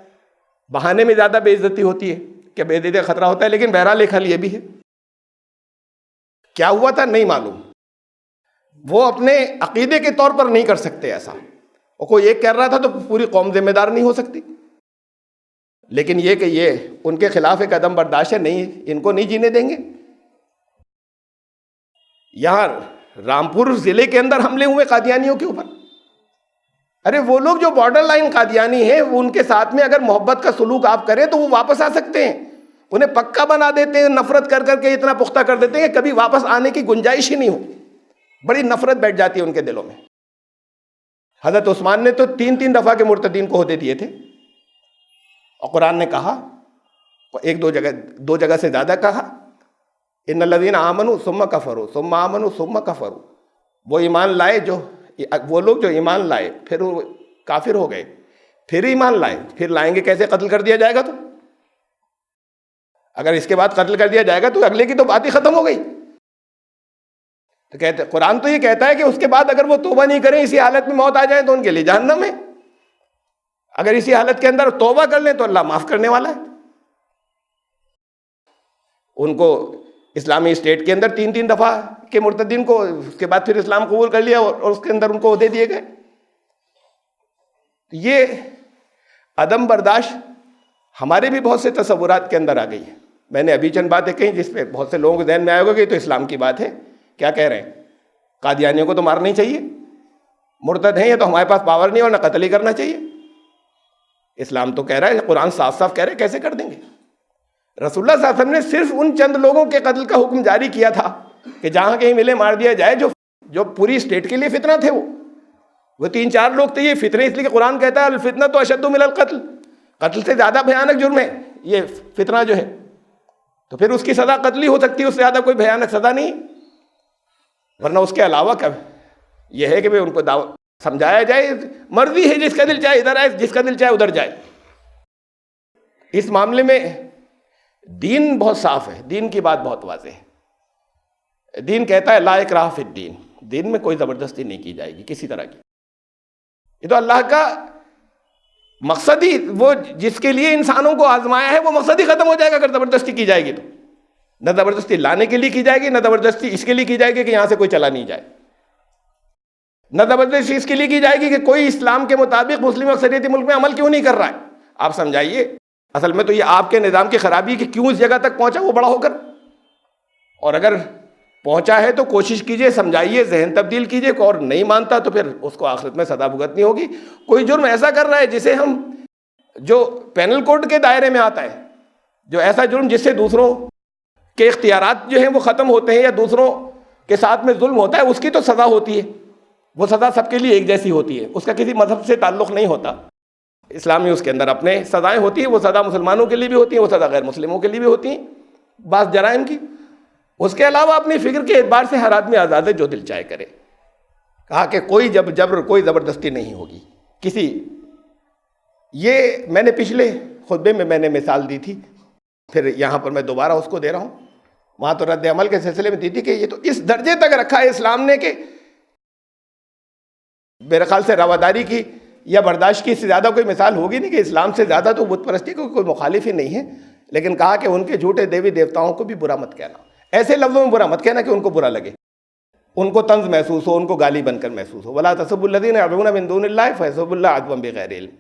بہانے میں زیادہ بے عزتی ہوتی ہے کہ بے عزتی کا خطرہ ہوتا ہے، لیکن بہرحال ایک حل یہ بھی ہے۔ کیا ہوا تھا نہیں معلوم، وہ اپنے عقیدے کے طور پر نہیں کر سکتے ایسا، اور کوئی ایک کر رہا تھا تو پوری قوم ذمہ دار نہیں ہو سکتی، لیکن یہ کہ یہ ان کے خلاف ایک عدم برداشت ہے، نہیں ان کو نہیں جینے دیں گے۔ یہاں رامپور ضلع کے اندر حملے ہوئے قادیانیوں کے اوپر، ارے وہ لوگ جو بارڈر لائن قادیانی ہیں، ان کے ساتھ میں اگر محبت کا سلوک آپ کریں تو وہ واپس آ سکتے ہیں، انہیں پکا بنا دیتے ہیں، نفرت کر کر کے اتنا پختہ کر دیتے ہیں کہ کبھی واپس آنے کی گنجائش ہی نہیں ہو، بڑی نفرت بیٹھ جاتی ہے ان کے دلوں میں۔ حضرت عثمان نے تو 3 دفعہ کے مرتدین کو عہدے دیے تھے، اور قرآن نے کہا، ایک دو جگہ سے زیادہ کہا، ان الذین آمنوا ثم کفروا ثم آمنوا ثم کفروا، وہ ایمان لائے وہ لوگ جو ایمان لائے پھر وہ کافر ہو گئے، پھر ایمان لائے، پھر لائیں گے کیسے؟ قتل کر دیا جائے گا تو اگر اس کے بعد قتل کر دیا جائے گا تو اگلے کی تو بات ہی ختم ہو گئی۔ تو کہتے قرآن تو یہ کہتا ہے کہ اس کے بعد اگر وہ توبہ نہیں کریں، اسی حالت میں موت آ جائے تو ان کے لیے جہنم ہے، اگر اسی حالت کے اندر توبہ کر لیں تو اللہ معاف کرنے والا ہے۔ ان کو اسلامی اسٹیٹ کے اندر 3 دفعہ کے مرتدین کو اس کے بعد پھر اسلام قبول کر لیا اور اس کے اندر ان کو عہدے دیے گئے۔ یہ عدم برداشت ہمارے بھی بہت سے تصورات کے اندر آ گئی ہے۔ میں نے ابھی چند باتیں کہیں جس پہ بہت سے لوگوں کے ذہن میں آئے ہوگا کہ یہ تو اسلام کی بات ہے، کیا کہہ رہے ہیں؟ قادیانیوں کو تو مارنا ہی چاہیے، مرتد ہیں یہ تو ہمارے پاس پاور نہیں اور نہ قتل ہی کرنا چاہیے۔ اسلام تو کہہ رہا ہے، قرآن صاف صاف کہہ رہے، کیسے کر دیں گے؟ رسول اللہ صلی اللہ علیہ وسلم نے صرف ان چند لوگوں کے قتل کا حکم جاری کیا تھا کہ جہاں کہیں ملے مار دیا جائے، جو پوری اسٹیٹ کے لیے فتنہ تھے۔ وہ 3-4 لوگ تھے، یہ فتنے، اس لیے کہ قرآن کہتا ہے الفتنہ تو اشد من القتل، قتل سے زیادہ بھیانک جرم ہے یہ فتنہ جو ہے، تو پھر اس کی سزا قتل ہی ہو سکتی ہے، اس سے زیادہ کوئی بھیانک سزا نہیں۔ ورنہ اس کے علاوہ یہ ہے کہ ان کو سمجھایا جائے، مرضی ہے، جس کا دل چاہے ادھر آئے، جس کا دل چاہے ادھر جائے۔ اس معاملے میں دین بہت صاف ہے، دین کی بات بہت واضح ہے۔ دین کہتا ہے لا اکراہ فی الدین، دین میں کوئی زبردستی نہیں کی جائے گی کسی طرح کی۔ یہ تو اللہ کا مقصد ہی، وہ جس کے لیے انسانوں کو آزمایا ہے وہ مقصد ہی ختم ہو جائے گا اگر زبردستی کی جائے گی تو۔ نہ زبردستی لانے کے لیے کی جائے گی، نہ زبردستی اس کے لیے کی جائے گی کہ یہاں سے کوئی چلا نہیں جائے، نہ زبردستی اس کے لیے کی جائے گی کہ کوئی اسلام کے مطابق مسلم اکثریتی ملک میں عمل کیوں نہیں کر رہا ہے۔ آپ سمجھائیے، اصل میں تو یہ آپ کے نظام کی خرابی کہ کیوں اس جگہ تک پہنچا وہ بڑا ہو کر، اور اگر پہنچا ہے تو کوشش کیجئے، سمجھائیے، ذہن تبدیل کیجئے، اور نہیں مانتا تو پھر اس کو آخرت میں سزا بھگتنی ہوگی۔ کوئی جرم ایسا کر رہا ہے جسے ہم، جو پینل کوڈ کے دائرے میں آتا ہے، جو ایسا جرم جس سے دوسروں کے اختیارات جو ہیں وہ ختم ہوتے ہیں یا دوسروں کے ساتھ میں ظلم ہوتا ہے، اس کی تو سزا ہوتی ہے، وہ سزا سب کے لیے ایک جیسی ہوتی ہے، اس کا کسی مذہب سے تعلق نہیں ہوتا۔ اسلامی اس کے اندر اپنے سزائیں ہوتی ہیں، وہ سزا مسلمانوں کے لیے بھی ہوتی ہیں، وہ سزا غیر مسلموں کے لیے بھی ہوتی ہیں بعض جرائم کی۔ اس کے علاوہ اپنی فکر کے اعتبار سے ہر آدمی آزاد ہے، جو دل چاہے کرے۔ کہا کہ کوئی جبر، کوئی زبردستی نہیں ہوگی کسی۔ یہ میں نے پچھلے خطبے میں نے مثال دی تھی، پھر یہاں پر میں دوبارہ اس کو دے رہا ہوں۔ وہاں تو رد عمل کے سلسلے میں دی تھی کہ یہ تو اس درجے تک رکھا ہے اسلام نے کہ میرے خیال سے رواداری کی یا برداشت کی اس سے زیادہ کوئی مثال ہوگی نہیں، کہ اسلام سے زیادہ تو بت پرستی کو کوئی مخالف ہی نہیں ہے، لیکن کہا کہ ان کے جھوٹے دیوی دیوتاؤں کو بھی برا مت کہنا، ایسے لفظوں میں برا مت کہنا کہ ان کو برا لگے، ان کو طنز محسوس ہو، ان کو گالی بن کر محسوس ہو۔ وَلَا تَسُبُّوا الَّذِينَ يَدْعُونَ مِن دُونِ اللَّهِ فَيَسُبُّوا اللَّهَ عَدْوًا بِغَيْرِ عِلْمٍ،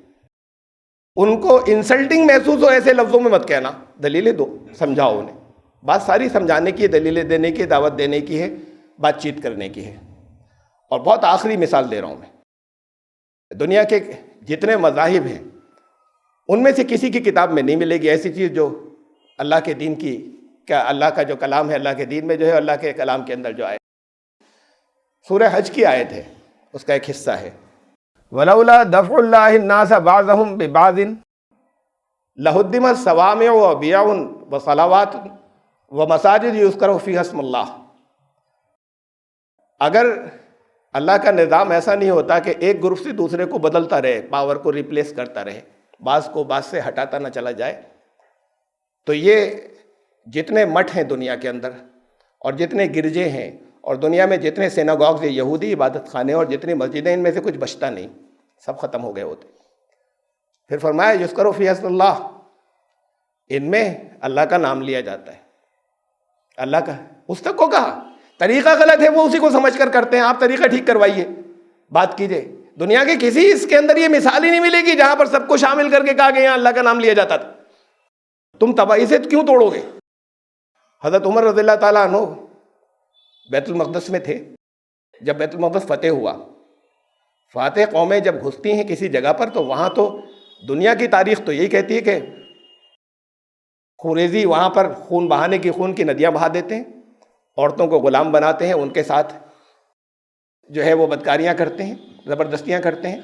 ان کو انسلٹنگ محسوس ہو ایسے لفظوں میں مت کہنا، دلیلیں دو، سمجھاؤ انہیں۔ بات ساری سمجھانے کی ہے، دلیلیں دینے کی، دعوت دینے کی ہے، بات چیت کرنے کی ہے۔ اور بہت آخری مثال دے رہا ہوں میں، دنیا کے جتنے مذاہب ہیں ان میں سے کسی کی کتاب میں نہیں ملے گی ایسی چیز جو اللہ کے دین کی، کیا اللہ کا جو کلام ہے اللہ کے دین میں جو ہے، اللہ کے کلام کے اندر جو آئے، سورہ حج کی آیت ہے، اس کا ایک حصہ ہے وَلَوْلَا دَفْعُ اللَّهِ النَّاسَ بَعْضَهُمْ بِبَعْضٍ لَهُدِّمَتْ صَوَامِعُ وَبِيَعٌ وَصَلَوَاتٌ وَمَسَاجِدُ يُذْكَرُ فِيهَا اسْمُ اللَّهِ۔ اگر اللہ کا نظام ایسا نہیں ہوتا کہ ایک گروپ سے دوسرے کو بدلتا رہے، پاور کو ریپلیس کرتا رہے، بعض کو بعض سے ہٹاتا نہ چلا جائے، تو یہ جتنے مٹھ ہیں دنیا کے اندر، اور جتنے گرجے ہیں، اور دنیا میں جتنے سیناگوگز یہودی عبادت خانے اور جتنی مسجدیں، ان میں سے کچھ بچتا نہیں، سب ختم ہو گئے ہوتے۔ پھر فرمایا یذکر فی اسم اللہ، ان میں اللہ کا نام لیا جاتا ہے، اللہ کا، اس تک کو کہا طریقہ غلط ہے وہ اسی کو سمجھ کر کرتے ہیں، آپ طریقہ ٹھیک کروائیے، بات کیجئے۔ دنیا کے کسی اس کے اندر یہ مثال ہی نہیں ملے گی جہاں پر سب کو شامل کر کے کہا کہ یہاں اللہ کا نام لیا جاتا تھا، تم تباہی سے کیوں توڑو گے؟ حضرت عمر رضی اللہ تعالیٰ عنہ بیت المقدس میں تھے، جب بیت المقدس فتح ہوا، فاتح قومیں جب گھستی ہیں کسی جگہ پر تو وہاں تو دنیا کی تاریخ تو یہی کہتی ہے کہ خوریزی وہاں پر خون بہانے کی، خون کی ندیاں بہا دیتے ہیں، عورتوں کو غلام بناتے ہیں، ان کے ساتھ جو ہے وہ بدکاریاں کرتے ہیں، زبردستیاں کرتے ہیں،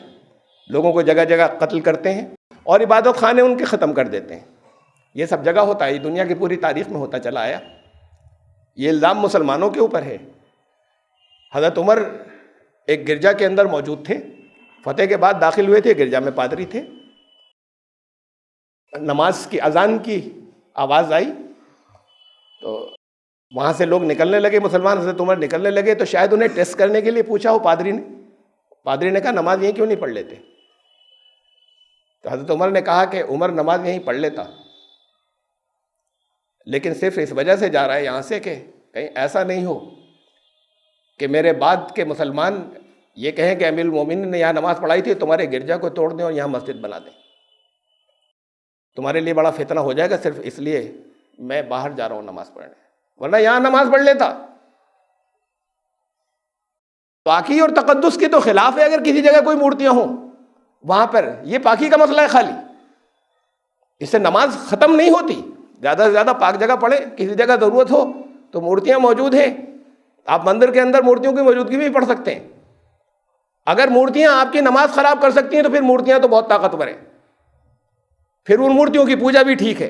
لوگوں کو جگہ جگہ قتل کرتے ہیں، اور عبادت خانے ان کے ختم کر دیتے ہیں. یہ سب جگہ ہوتا ہے، یہ دنیا کی پوری تاریخ میں ہوتا چلا آیا. یہ الزام مسلمانوں کے اوپر ہے. حضرت عمر ایک گرجا کے اندر موجود تھے، فتح کے بعد داخل ہوئے تھے، گرجا میں پادری تھے. نماز کی اذان کی آواز آئی تو وہاں سے لوگ نکلنے لگے، مسلمان. حضرت عمر نکلنے لگے تو شاید انہیں ٹیسٹ کرنے کے لیے پوچھا ہو پادری نے کہا نماز یہیں کیوں نہیں پڑھ لیتے؟ تو حضرت عمر نے کہا کہ عمر نماز یہیں پڑھ لیتا، لیکن صرف اس وجہ سے جا رہا ہے یہاں سے کہ کہیں ایسا نہیں ہو کہ میرے بعد کے مسلمان یہ کہیں کہ امیر المومنین نے یہاں نماز پڑھائی تھی، تمہارے گرجا کو توڑ دیں اور یہاں مسجد بنا دیں. تمہارے لیے بڑا فتنہ ہو جائے گا، صرف اس لیے میں باہر جا رہا ہوں نماز پڑھنے، ورنہ یہاں نماز پڑھ لیتا. پاکی اور تقدس کے تو خلاف ہے اگر کسی جگہ کوئی مورتیاں ہوں وہاں پر. یہ پاکی کا مسئلہ ہے خالی، اس سے نماز ختم نہیں ہوتی. زیادہ سے زیادہ پاک جگہ پڑھیں، کسی جگہ ضرورت ہو تو مورتیاں موجود ہیں، آپ مندر کے اندر مورتیوں کی موجودگی میں بھی پڑھ سکتے ہیں. اگر مورتیاں آپ کی نماز خراب کر سکتی ہیں تو پھر مورتیاں تو بہت طاقتور ہیں، پھر ان مورتیوں کی پوجا بھی ٹھیک ہے.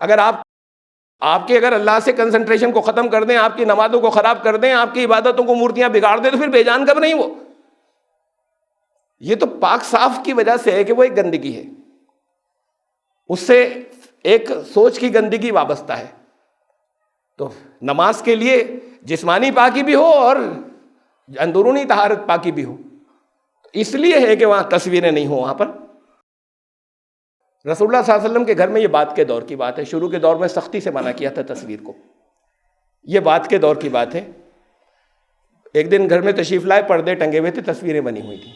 اگر آپ کے اگر اللہ سے کنسنٹریشن کو ختم کر دیں، آپ کی نمازوں کو خراب کر دیں، آپ کی عبادتوں کو مورتیاں بگاڑ دیں تو پھر بے جان کب نہیں وہ. یہ تو پاک صاف کی وجہ سے ہے کہ وہ ایک گندگی ہے، اس سے ایک سوچ کی گندگی وابستہ ہے. تو نماز کے لیے جسمانی پاکی بھی ہو اور اندرونی طہارت پاکی بھی ہو. اس لیے ہے کہ وہاں تصویریں نہیں ہوں. وہاں پر رسول اللہ صلی اللہ علیہ وسلم کے گھر میں، یہ بات کے دور کی بات ہے، شروع کے دور میں سختی سے منع کیا تھا تصویر کو، یہ بات کے دور کی بات ہے. ایک دن گھر میں تشریف لائے، پردے ٹنگے ہوئے تھے، تصویریں بنی ہوئی تھیں.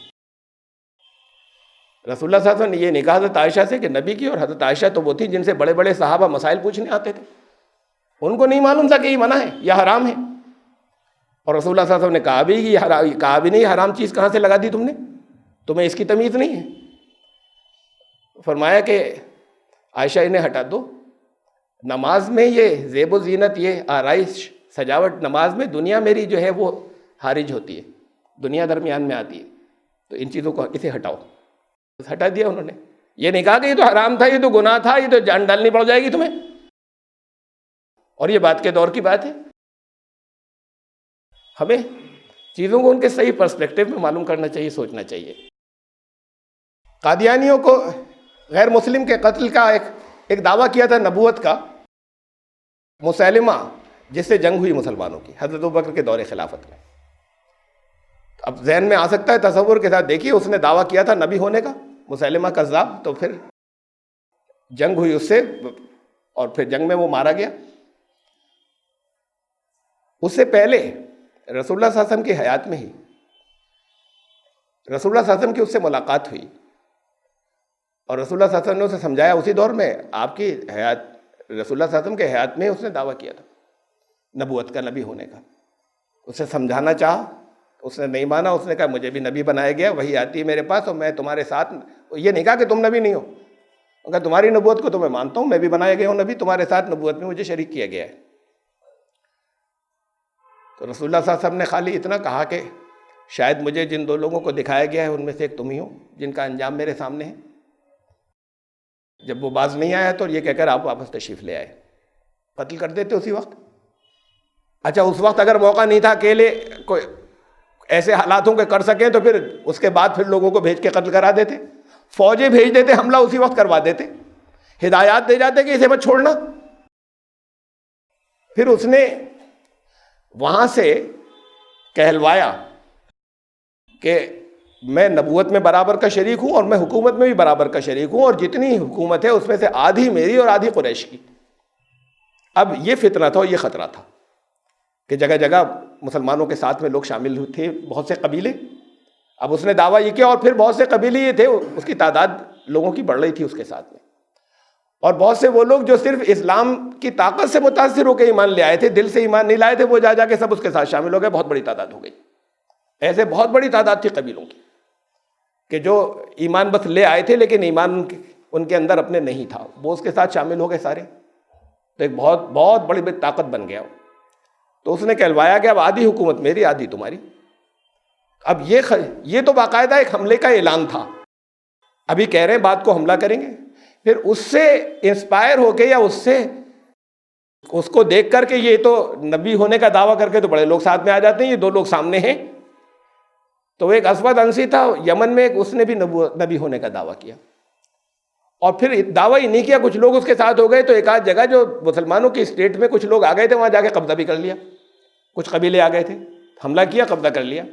رسول اللہ صلی اللہ علیہ وسلم نے یہ نہیں کہا حضرت عائشہ سے کہ نبی کی، اور حضرت عائشہ تو وہ تھی جن سے بڑے بڑے صحابہ مسائل پوچھنے آتے تھے، ان کو نہیں معلوم تھا کہ یہ منع ہے یا حرام ہے. اور رسول اللہ صلی اللہ علیہ وسلم نے کہا بھی کہ کہا بھی نہیں حرام چیز کہاں سے لگا دی تم نے، تمہیں اس کی تمیز نہیں ہے. فرمایا کہ عائشہ انہیں ہٹا دو. نماز میں یہ زیب و زینت، یہ آرائش سجاوٹ، نماز میں دنیا میری جو ہے وہ خارج ہوتی ہے، دنیا درمیان میں آتی ہے، تو ان چیزوں کو اسے ہٹاؤ. ہٹا دیا انہوں نے. یہ نہیں کہا کہ یہ تو حرام تھا، یہ تو گناہ تھا، یہ تو جان ڈالنی پڑ جائے گی تمہیں. اور یہ بات کے دور کی بات ہے. ہمیں چیزوں کو ان کے صحیح پرسپیکٹیو میں معلوم کرنا چاہیے، سوچنا چاہیے. قادیانیوں کو غیر مسلم کے قتل کا ایک دعویٰ کیا تھا نبوت کا مسیلمہ، جس سے جنگ ہوئی مسلمانوں کی حضرت ابوبکر کے دور خلافت میں. اب ذہن میں آ سکتا ہے تصور کے ساتھ، دیکھیے اس نے دعویٰ کیا تھا نبی ہونے کا، مسیلمہ کذاب، تو پھر جنگ ہوئی اس سے، اور پھر جنگ میں وہ مارا گیا. اس سے پہلے رسول اللہ صلی اللہ علیہ وسلم کی حیات میں ہی رسول اللہ صلی اللہ علیہ وسلم کی اس سے ملاقات ہوئی، اور رسول اللہ صلی اللہ علیہ وسلم نے اسے سمجھایا. اسی دور میں آپ کی حیات، رسول اللہ صلی اللہ علیہ وسلم کے حیات میں اس نے دعویٰ کیا تھا نبوت کا، نبی ہونے کا. اسے سمجھانا چاہا، اس نے نہیں مانا. اس نے کہا مجھے بھی نبی بنایا گیا، وہی آتی ہے میرے پاس، اور میں تمہارے ساتھ. یہ نہیں کہا کہ تم نبی نہیں ہو، کہا تمہاری نبوت کو تو میں مانتا ہوں، میں بھی بنایا گیا ہوں نبی، تمہارے ساتھ نبوت میں مجھے شریک کیا گیا ہے. تو رسول اللہ صلی اللہ علیہ وسلم نے خالی اتنا کہا کہ شاید مجھے جن دو لوگوں کو دکھایا گیا ہے ان میں سے ایک تم ہی ہو جن کا انجام میرے سامنے ہے. جب وہ باز نہیں آیا تو یہ کہہ کر آپ واپس تشریف لے آئے، قتل کر دیتے اسی وقت. اچھا اس وقت اگر موقع نہیں تھا اکیلے کوئی ایسے حالاتوں کے کر سکیں تو پھر اس کے بعد پھر لوگوں کو بھیج کے قتل کرا دیتے، فوجیں بھیج دیتے، حملہ اسی وقت کروا دیتے، ہدایات دے جاتے کہ اسے مت چھوڑنا. پھر اس نے وہاں سے کہلوایا کہ میں نبوت میں برابر کا شریک ہوں اور میں حکومت میں بھی برابر کا شریک ہوں، اور جتنی حکومت ہے اس میں سے آدھی میری اور آدھی قریش کی. اب یہ فتنہ تھا اور یہ خطرہ تھا کہ جگہ جگہ مسلمانوں کے ساتھ میں لوگ شامل تھے، بہت سے قبیلے. اب اس نے دعویٰ یہ کیا، اور پھر بہت سے قبیلے یہ تھے، اس کی تعداد لوگوں کی بڑھ رہی تھی اس کے ساتھ میں. اور بہت سے وہ لوگ جو صرف اسلام کی طاقت سے متاثر ہو کے ایمان لے آئے تھے، دل سے ایمان نہیں لائے تھے، وہ جا کے سب اس کے ساتھ شامل ہو گئے. بہت بڑی تعداد ہو گئی. ایسے بہت بڑی تعداد تھی قبیلوں کی کہ جو ایمان بس لے آئے تھے لیکن ایمان ان کے اندر اپنے نہیں تھا، وہ اس کے ساتھ شامل ہو گئے سارے. تو ایک بہت بہت بڑی طاقت بن گیا. تو اس نے کہلوایا کہ اب آدھی حکومت میری، آدھی تمہاری. اب یہ تو باقاعدہ ایک حملے کا اعلان تھا. ابھی کہہ رہے ہیں بات کو حملہ کریں گے، پھر اس سے انسپائر ہو کے یا اس کو دیکھ کر کے یہ تو نبی ہونے کا دعویٰ کر کے تو بڑے لوگ ساتھ میں آ جاتے ہیں، یہ دو لوگ سامنے ہیں. تو ایک اسود انسی تھا یمن میں، اس نے بھی نبی ہونے کا دعویٰ کیا، اور پھر دعویٰ ہی نہیں کیا، کچھ لوگ اس کے ساتھ ہو گئے، تو ایک آدھ جگہ جو مسلمانوں کی اسٹیٹ میں کچھ لوگ آ گئے تھے، وہاں جا کے قبضہ بھی کر لیا. کچھ قبیلے آ گئے تھے، حملہ کیا، قبضہ کر لیا.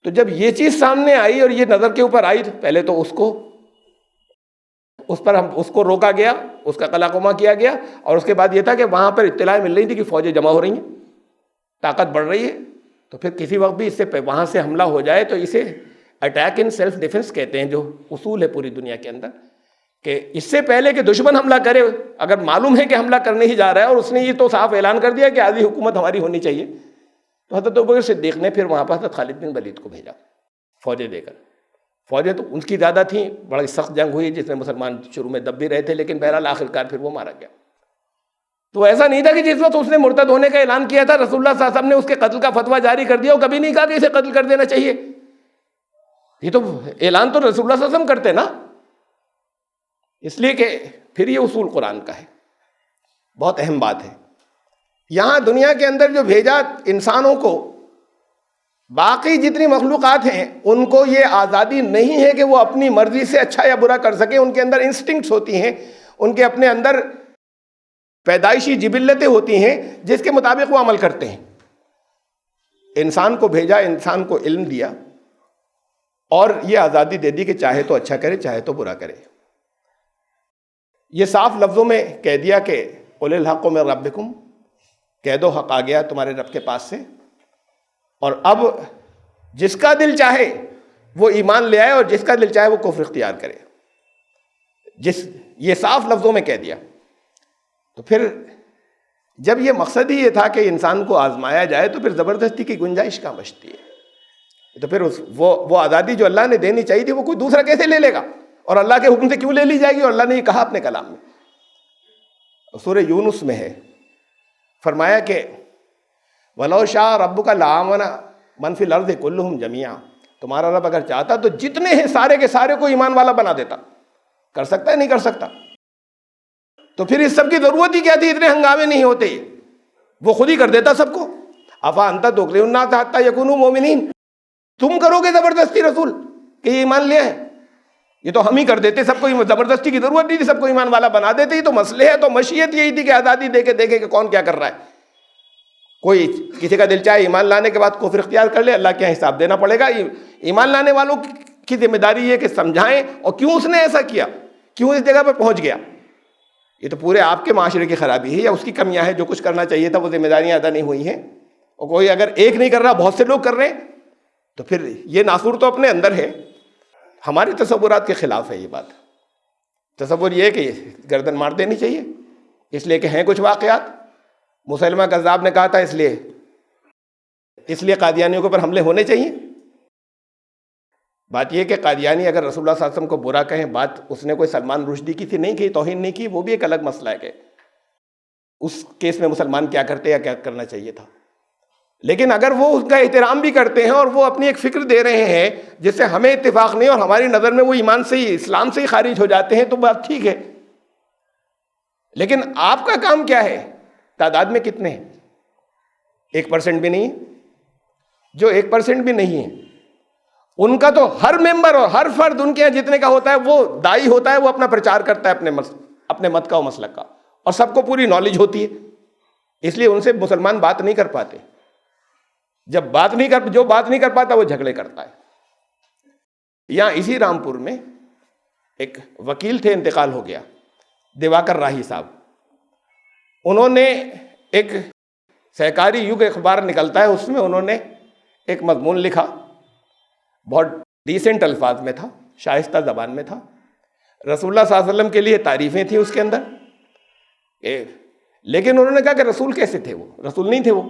تو جب یہ چیز سامنے آئی اور یہ نظر کے اوپر آئی، تو پہلے تو اس کو روکا گیا، اس کا قلاقمہ کیا گیا، اور اس کے بعد یہ تھا کہ وہاں پر اطلاع مل رہی تھی کہ فوجیں جمع ہو رہی ہیں، طاقت بڑھ رہی ہے. تو پھر کسی وقت بھی اس سے وہاں سے حملہ ہو جائے تو اسے اٹیک ان سیلف ڈیفنس کہتے ہیں، جو اصول ہے پوری دنیا کے اندر، کہ اس سے پہلے کہ دشمن حملہ کرے، اگر معلوم ہے کہ حملہ کرنے ہی جا رہا ہے اور اس نے یہ تو صاف اعلان کر دیا کہ آدھی حکومت ہماری ہونی چاہیے، تو حضرت ابوبکر صدیق نے پھر وہاں پر حضرت خالد بن ولید کو بھیجا فوجیں دے کر. فوجیں تو ان کی زیادہ تھیں، بڑی سخت جنگ ہوئی جس میں مسلمان شروع میں دب بھی رہے تھے، لیکن بہرحال آخرکار پھر وہ مارا گیا. تو ایسا نہیں تھا کہ جس وقت اس نے مرتد ہونے کا اعلان کیا تھا رسول اللہ صلی اللہ علیہ وسلم نے اس کے قتل کا فتویٰ جاری کر دیا، اور کبھی نہیں کہا کہ اسے قتل کر دینا چاہیے. یہ تو اعلان تو رسول اللہ صلی اللہ علیہ وسلم کرتے نا، اس لیے کہ پھر یہ اصول قرآن کا ہے. بہت اہم بات ہے. یہاں دنیا کے اندر جو بھیجا انسانوں کو، باقی جتنی مخلوقات ہیں ان کو یہ آزادی نہیں ہے کہ وہ اپنی مرضی سے اچھا یا برا کر سکیں. ان کے اندر انسٹنکٹس ہوتی ہیں، ان کے اپنے اندر پیدائشی جبلتیں ہوتی ہیں جس کے مطابق وہ عمل کرتے ہیں. انسان کو بھیجا، انسان کو علم دیا، اور یہ آزادی دے دی کہ چاہے تو اچھا کرے، چاہے تو برا کرے. یہ صاف لفظوں میں کہہ دیا کہ قُلِ الْحَقُّ مِن رَبِّكُمْ، کہہ دو حق آ گیا تمہارے رب کے پاس سے، اور اب جس کا دل چاہے وہ ایمان لے آئے اور جس کا دل چاہے وہ کفر اختیار کرے. یہ صاف لفظوں میں کہہ دیا. تو پھر جب یہ مقصد ہی یہ تھا کہ انسان کو آزمایا جائے تو پھر زبردستی کی گنجائش کہاں بچتی ہے؟ تو پھر وہ آزادی جو اللہ نے دینی چاہیے تھی وہ کوئی دوسرا کیسے لے لے گا، اور اللہ کے حکم سے کیوں لے لی جائے گی؟ اور اللہ نے یہ کہا اپنے کلام میں، سورہ یونس میں ہے، فرمایا کہ وَلَوْ شَاءَ رَبُّكَ لَآمَنَ مَنْ فِي الْأَرْضِ كُلُّهُمْ جَمِيعًا. تمہارا رب اگر چاہتا تو جتنے ہیں سارے کے سارے کو ایمان والا بنا دیتا. کر سکتا ہے؟ نہیں کر سکتا. تو پھر اس سب کی ضرورت ہی کیا تھی؟ اتنے ہنگامے نہیں ہوتے، وہ خود ہی کر دیتا سب کو. افا انت تکرہ الناس حتی یکونوا مؤمنین، تم کرو گے زبردستی رسول کہ یہ ایمان لے آئے؟ یہ تو ہم ہی کر دیتے سب کو، زبردستی کی ضرورت نہیں تھی، سب کو ایمان والا بنا دیتے. یہ تو مسئلے ہے، تو مشیت یہی تھی کہ آزادی دے کے دیکھے کہ کون کیا کر رہا ہے. کوئی کسی کا دل چاہے ایمان لانے کے بعد کفر اختیار کر لے، اللہ کے یہاں حساب دینا پڑے گا. ایمان لانے والوں کی ذمہ داری یہ کہ سمجھائیں اور کیوں اس نے ایسا کیا، کیوں اس جگہ پہ پہنچ گیا. یہ تو پورے آپ کے معاشرے کی خرابی ہے یا اس کی کمیاں ہیں، جو کچھ کرنا چاہیے تھا وہ ذمہ داریاں ادا نہیں ہوئی ہیں. اور کوئی اگر ایک نہیں کر رہا، بہت سے لوگ کر رہے ہیں، تو پھر یہ ناسور تو اپنے اندر ہے. ہماری تصورات کے خلاف ہے یہ بات. تصور یہ ہے کہ گردن مار دینی چاہیے، اس لیے کہ ہیں کچھ واقعات. مسلمہ کذاب نے کہا تھا اس لیے قادیانیوں کے اوپر حملے ہونے چاہیے. بات یہ کہ قادیانی اگر رسول اللہ صلی اللہ علیہ وسلم کو برا کہیں، بات اس نے کوئی سلمان رشدی کی تھی، نہیں کی، توہین نہیں کی، وہ بھی ایک الگ مسئلہ ہے کہ اس کیس میں مسلمان کیا کرتے یا کیا کرنا چاہیے تھا. لیکن اگر وہ اس کا احترام بھی کرتے ہیں اور وہ اپنی ایک فکر دے رہے ہیں جس سے ہمیں اتفاق نہیں اور ہماری نظر میں وہ ایمان سے ہی، اسلام سے ہی خارج ہو جاتے ہیں، تو بات ٹھیک ہے. لیکن آپ کا کام کیا ہے؟ تعداد میں کتنے ہیں؟ 1% بھی نہیں ہے. جو 1% بھی نہیں ہے ان کا تو ہر ممبر اور ہر فرد ان کے یہاں جتنے کا ہوتا ہے وہ دائی ہوتا ہے، وہ اپنا پرچار کرتا ہے اپنے مت کا و مسلک کا، اور سب کو پوری نالج ہوتی ہے. اس لیے ان سے مسلمان بات نہیں کر پاتے. جو بات نہیں کر پاتا وہ جھگڑے کرتا ہے. یہاں اسی رامپور میں ایک وکیل تھے، انتقال ہو گیا، دیواکر راہی صاحب. انہوں نے ایک سہکاری یگ اخبار نکلتا ہے، اس میں انہوں نے ایک مضمون لکھا، بہت ڈیسنٹ الفاظ میں تھا، شائستہ زبان میں تھا. رسول اللہ صلی اللہ علیہ وسلم کے لیے تعریفیں تھیں اس کے اندر. لیکن انہوں نے کہا کہ رسول کیسے تھے؟ وہ رسول نہیں تھے، وہ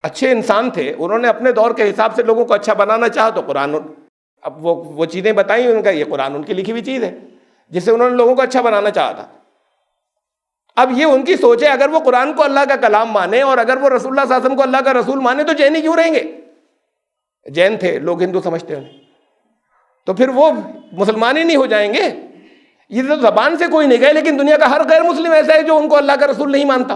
اچھے انسان تھے. انہوں نے اپنے دور کے حساب سے لوگوں کو اچھا بنانا چاہا تو قرآن، اب وہ چیزیں بتائیں، ان کا یہ قرآن ان کی لکھی ہوئی چیز ہے جس سے انہوں نے لوگوں کو اچھا بنانا چاہا تھا. اب یہ ان کی سوچ ہے، اگر وہ قرآن کو اللہ کا کلام مانے اور اگر وہ رسول اللہ صلی اللہ علیہ وسلم کو اللہ کا رسول مانے تو جینی کیوں رہیں گے؟ جین تھے، لوگ ہندو سمجھتے ہیں. تو پھر وہ مسلمان ہی نہیں ہو جائیں گے؟ یہ تو زبان سے کوئی نہیں گئے، لیکن دنیا کا ہر غیر مسلم ایسا ہے جو ان کو اللہ کا رسول نہیں مانتا،